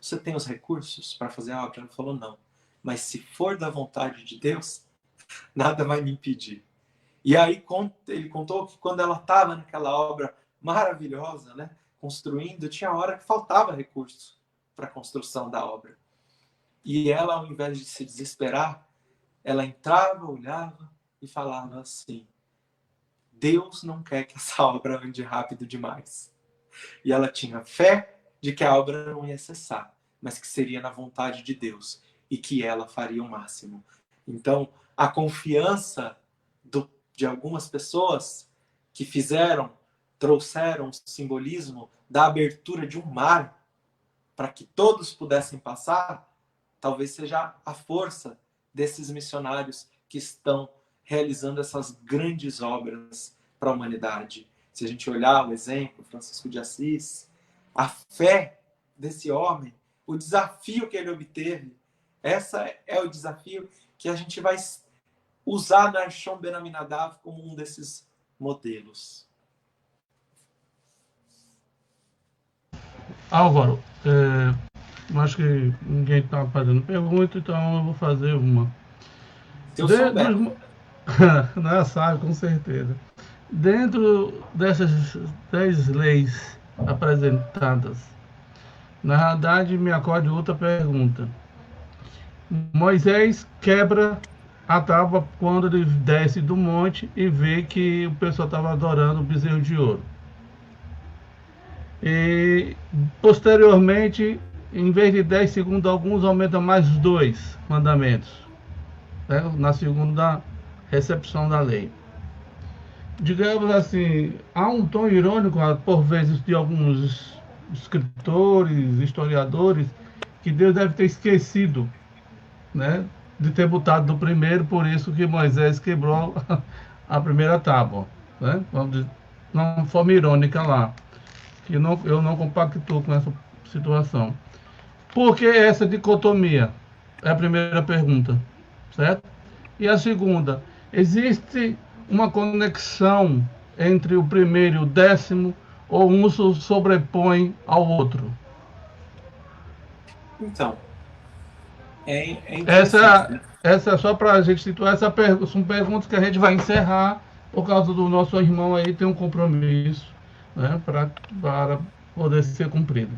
Você tem os recursos para fazer a obra? Ela falou: não. Mas se for da vontade de Deus, nada vai me impedir. E aí ele contou que quando ela estava naquela obra maravilhosa, né, construindo, tinha hora que faltava recurso para a construção da obra. E ela, ao invés de se desesperar, ela entrava, olhava e falava assim: Deus não quer que essa obra ande rápido demais. E ela tinha fé de que a obra não ia cessar, mas que seria na vontade de Deus. e que ela faria o máximo. Então, a confiança de algumas pessoas que trouxeram o simbolismo da abertura de um mar para que todos pudessem passar, talvez seja a força desses missionários que estão realizando essas grandes obras para a humanidade. Se a gente olhar o exemplo, Francisco de Assis, a fé desse homem, o desafio que ele obteve, essa é o desafio que a gente vai usar Narshon Ben Aminadav como um desses modelos. Álvaro, acho que ninguém está fazendo pergunta, então eu vou fazer uma. Se eu souber. Não é sábio, com certeza. Dentro dessas 10 leis apresentadas, na realidade me acorde outra pergunta. Moisés quebra a tábua quando ele desce do monte e vê que o pessoal estava adorando o bezerro de ouro. E posteriormente, em vez de 10 segundo alguns, aumenta mais 2 mandamentos, né, na segunda recepção da lei. Digamos assim, há um tom irônico, por vezes, de alguns escritores, historiadores, que Deus deve ter esquecido, né, de ter botado no primeiro, por isso que Moisés quebrou a primeira tábua, né, vamos dizer, de uma forma irônica lá, que eu não compactuo com essa situação. Por que essa dicotomia? É a primeira pergunta, certo? E a segunda, existe uma conexão entre o primeiro e o 10º, ou um se sobrepõe ao outro? Então, é interessante, né? Essa é só para a gente situar. São perguntas que a gente vai encerrar, por causa do nosso irmão aí tem um compromisso, né, para poder ser cumprido.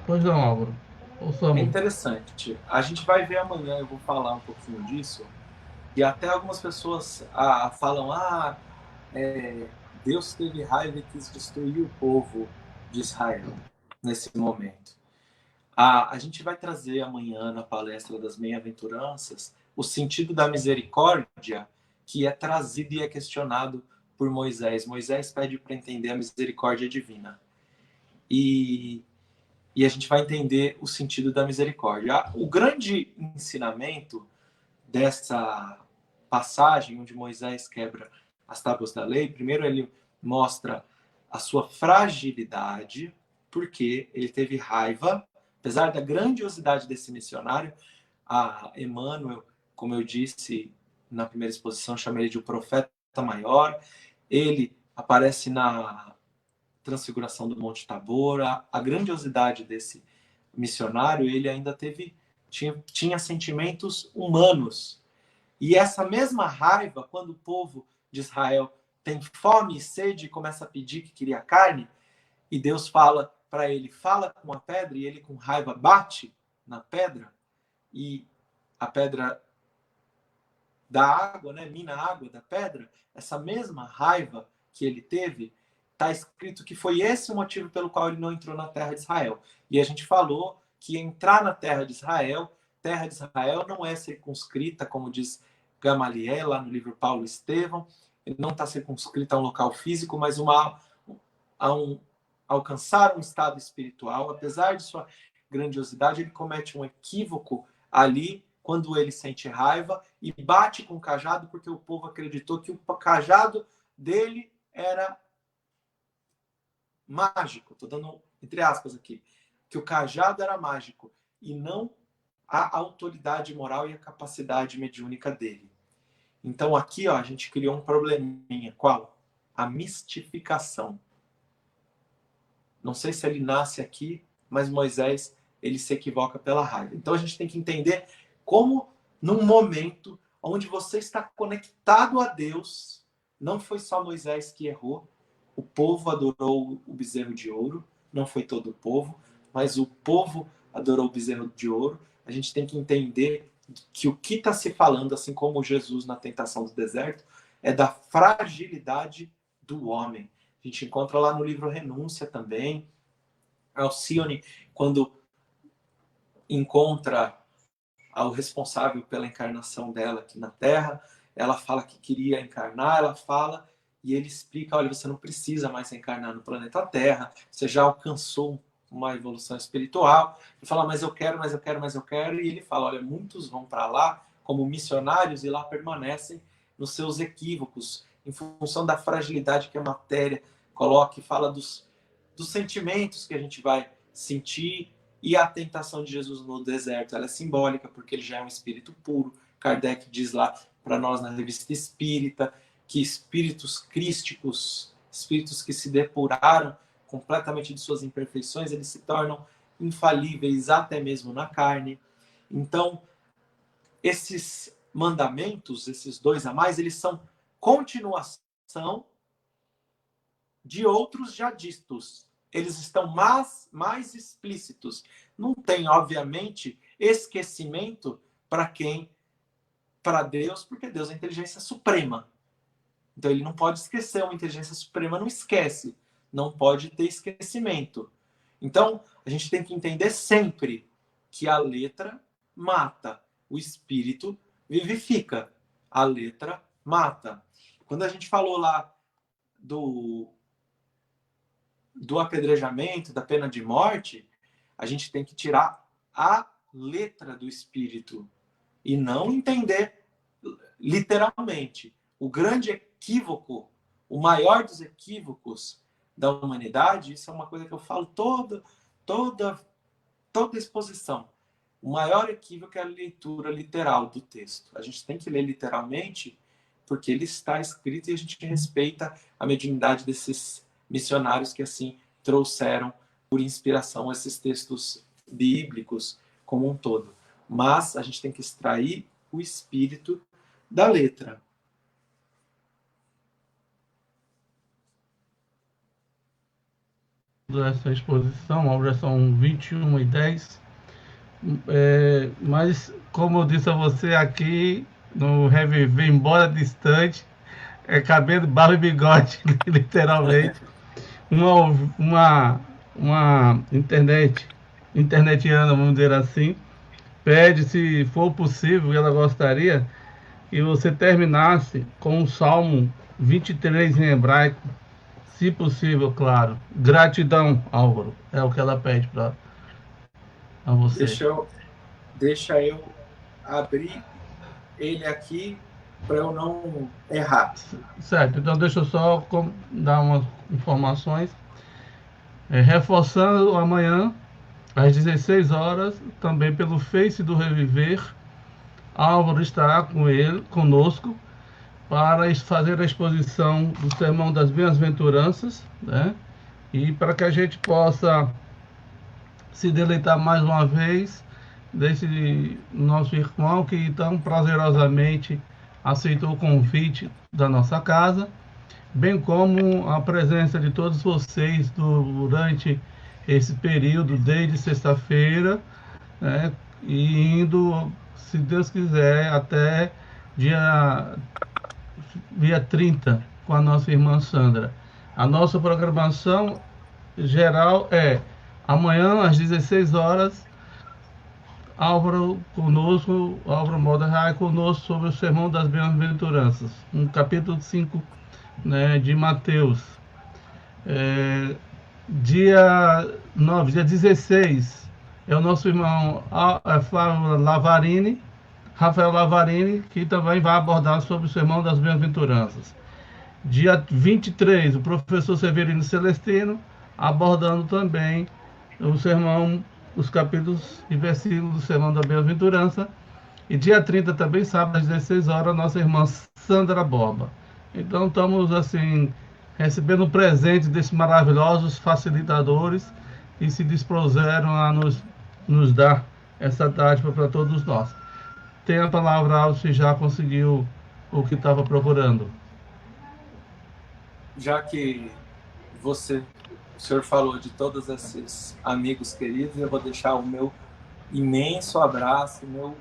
Pois não, Álvaro. É Ouçamos. interessante. A gente vai ver amanhã, eu vou falar um pouquinho disso, e até algumas pessoas falam, Deus teve raiva e quis destruir o povo de Israel nesse momento. A gente vai trazer amanhã, na palestra das bem-aventuranças, o sentido da misericórdia que é trazido e é questionado por Moisés. Moisés pede para entender a misericórdia divina. E a gente vai entender o sentido da misericórdia. O grande ensinamento dessa passagem onde Moisés quebra as tábuas da lei, primeiro ele mostra a sua fragilidade, porque ele teve raiva, apesar da grandiosidade desse missionário. A Emmanuel, como eu disse na primeira exposição, chamei ele de o profeta maior. Ele aparece na transfiguração do Monte Tabor. A grandiosidade desse missionário, ele ainda tinha sentimentos humanos. E essa mesma raiva, quando o povo de Israel tem fome e sede e começa a pedir que queria carne, e Deus fala para ele, fala com a pedra, e ele com raiva bate na pedra, e a pedra dá água, né, mina a água da pedra. Essa mesma raiva que ele teve, está escrito que foi esse o motivo pelo qual ele não entrou na terra de Israel. E a gente falou que entrar na terra de Israel não é circunscrita, como diz Gamaliel, lá no livro Paulo e Estevão, ele não está circunscrita a um local físico, mas alcançar um estado espiritual. Apesar de sua grandiosidade, ele comete um equívoco ali, quando ele sente raiva e bate com o cajado, porque o povo acreditou que o cajado dele era mágico. Estou dando entre aspas aqui. Que o cajado era mágico e não a autoridade moral e a capacidade mediúnica dele. Então aqui, ó, a gente criou um probleminha. Qual? A mistificação. Não sei se ele nasce aqui, mas Moisés, ele se equivoca pela raiva. Então a gente tem que entender como, num momento onde você está conectado a Deus, não foi só Moisés que errou, o povo adorou o bezerro de ouro, não foi todo o povo, mas o povo adorou o bezerro de ouro. A gente tem que entender que o que está se falando, assim como Jesus na tentação do deserto, é da fragilidade do homem. A gente encontra lá no livro Renúncia também. Alcione, quando encontra ao responsável pela encarnação dela aqui na Terra. Ela fala que queria encarnar, ela fala, e ele explica, olha, você não precisa mais encarnar no planeta Terra, você já alcançou uma evolução espiritual. Ele fala, mas eu quero, mas eu quero, mas eu quero. E ele fala, olha, muitos vão para lá como missionários e lá permanecem nos seus equívocos, em função da fragilidade que a matéria coloca, e fala dos sentimentos que a gente vai sentir. E a tentação de Jesus no deserto, ela é simbólica, porque ele já é um espírito puro. Kardec diz lá para nós na Revista Espírita que espíritos crísticos, espíritos que se depuraram completamente de suas imperfeições, eles se tornam infalíveis até mesmo na carne. Então, esses mandamentos, esses 2 a mais, eles são continuação de outros já ditos. Eles estão mais explícitos. Não tem, obviamente, esquecimento para quem? Para Deus, porque Deus é a inteligência suprema. Então ele não pode esquecer, uma inteligência suprema não esquece. Não pode ter esquecimento. Então, a gente tem que entender sempre que a letra mata, o espírito vivifica. A letra mata. Quando a gente falou lá do apedrejamento, da pena de morte, a gente tem que tirar a letra do espírito e não entender literalmente. O grande equívoco, o maior dos equívocos da humanidade, isso é uma coisa que eu falo toda exposição. O maior equívoco é a leitura literal do texto. A gente tem que ler literalmente porque ele está escrito e a gente respeita a mediunidade desses missionários que assim trouxeram por inspiração esses textos bíblicos como um todo. Mas a gente tem que extrair o espírito da letra. Essa exposição, a obra são 21 e 10. Mas, como eu disse a você aqui, no Reviver, embora distante, é cabelo, barba e bigode, literalmente. Uma internetiana, vamos dizer assim, pede, se for possível, ela gostaria que você terminasse com o Salmo 23 em hebraico, se possível, claro. Gratidão, Álvaro, é o que ela pede para você. Deixa eu abrir ele aqui para eu não errar. Certo, então deixa eu só dar umas informações. Reforçando amanhã, às 16 horas, também pelo Face do Reviver, Álvaro estará conosco, para fazer a exposição do Sermão das Bem-aventuranças, né? E para que a gente possa se deleitar mais uma vez desse nosso irmão que tão prazerosamente aceitou o convite da nossa casa, bem como a presença de todos vocês durante esse período, desde sexta-feira, né? E indo, se Deus quiser, até dia 30, com a nossa irmã Sandra. A nossa programação geral é amanhã às 16 horas, Álvaro Moderai conosco sobre o Sermão das Bem-aventuranças, no capítulo 5, né, de Mateus. Dia 16, é o nosso irmão Rafael Lavarini, que também vai abordar sobre o Sermão das Bem-aventuranças. Dia 23, o professor Severino Celestino, abordando também o sermão, os capítulos e versículos do Sermão da Bem-aventurança. E dia 30 também, sábado, às 16 horas, nossa irmã Sandra Borba. Então, estamos, assim, recebendo presente desses maravilhosos facilitadores que se dispuseram a nos dar essa dádiva para todos nós. Tem a palavra, Aldo, se já conseguiu o que estava procurando. Já que o senhor falou de todos esses amigos queridos, eu vou deixar o meu imenso abraço, o meu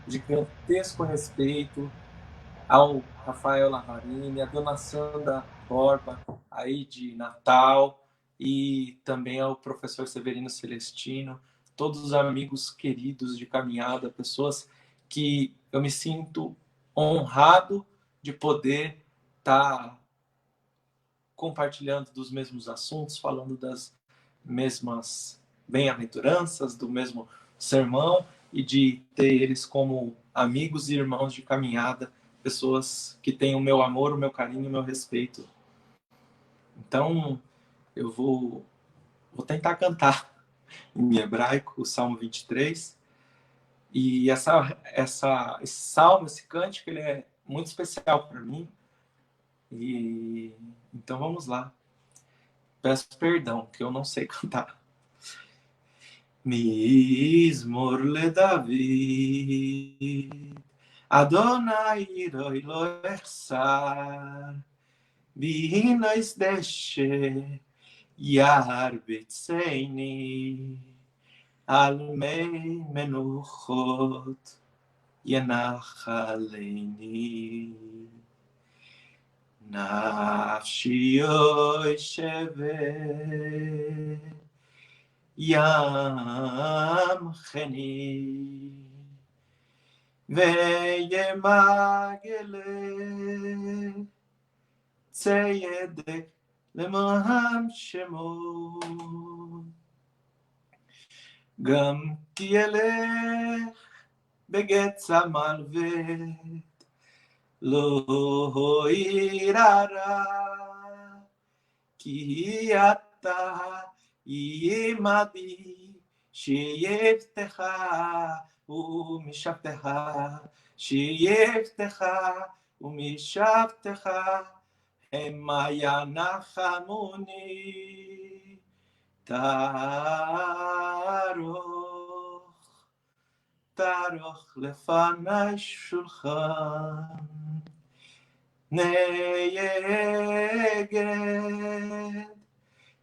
gigantesco respeito ao Rafael Lavarini, a dona Sandra Borba, aí de Natal, e também ao professor Severino Celestino, todos os amigos queridos de caminhada, pessoas que eu me sinto honrado de poder estar compartilhando dos mesmos assuntos, falando das mesmas bem-aventuranças, do mesmo sermão, e de ter eles como amigos e irmãos de caminhada, pessoas que têm o meu amor, o meu carinho, o meu respeito. Então, eu vou tentar cantar em hebraico o Salmo 23. E esse salmo, esse cântico, ele é muito especial para mim. E então vamos lá. Peço perdão, que eu não sei cantar. Mizmor leDavid, Adonai roi lo echsar, Bihinois deshe, Yar betzeini, Almei menuchot, Yenach aleini. Nafshi yoshevet Yam cheni Veyemagele Tzedek Lemaham Shemo Gam Tielech Begetz Malvet Lo irara Ki ata Yimadi Sheyevtecha Umishavtecha Sheyevtecha Umishavtecha Hema yanachamuni Taroch lefanai shulchan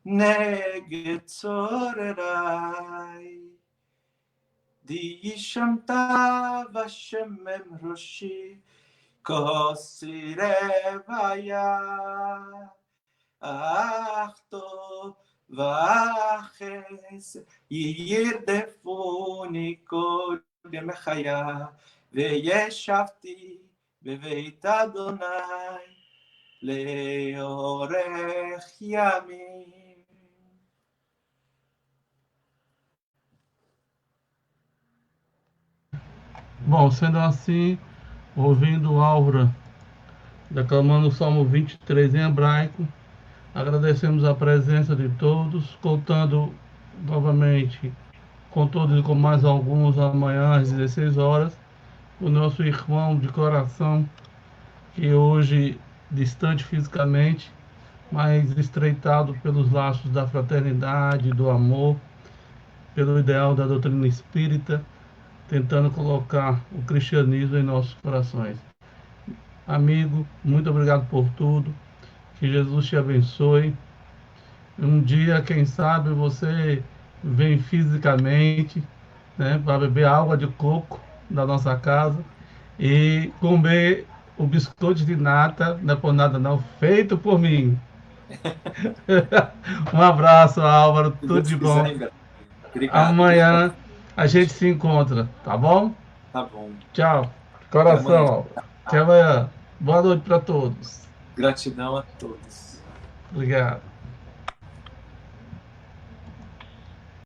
Neged tzorerai Di shamta vashemem roshi Kosirevaya Achto vaches Yirdefuni kol yemechaya Veyeshavti beveit Adonai Leorech yamim. Bom, sendo assim, ouvindo Álvaro declamando o Salmo 23 em hebraico, agradecemos a presença de todos, contando novamente com todos e com mais alguns amanhã às 16 horas, o nosso irmão de coração, que hoje distante fisicamente, mas estreitado pelos laços da fraternidade, do amor, pelo ideal da doutrina espírita, tentando colocar o cristianismo em nossos corações. Amigo, muito obrigado por tudo. Que Jesus te abençoe. Um dia, quem sabe, você vem fisicamente, né, para beber água de coco da nossa casa e comer o biscoito de nata, não é por nada não, feito por mim. Um abraço, Álvaro, Se tudo Deus de bom. quiser, obrigado. Amanhã a gente se encontra, tá bom? Tá bom. Tchau. Até amanhã. Coração. Até amanhã. Boa noite para todos. Gratidão a todos. Obrigado.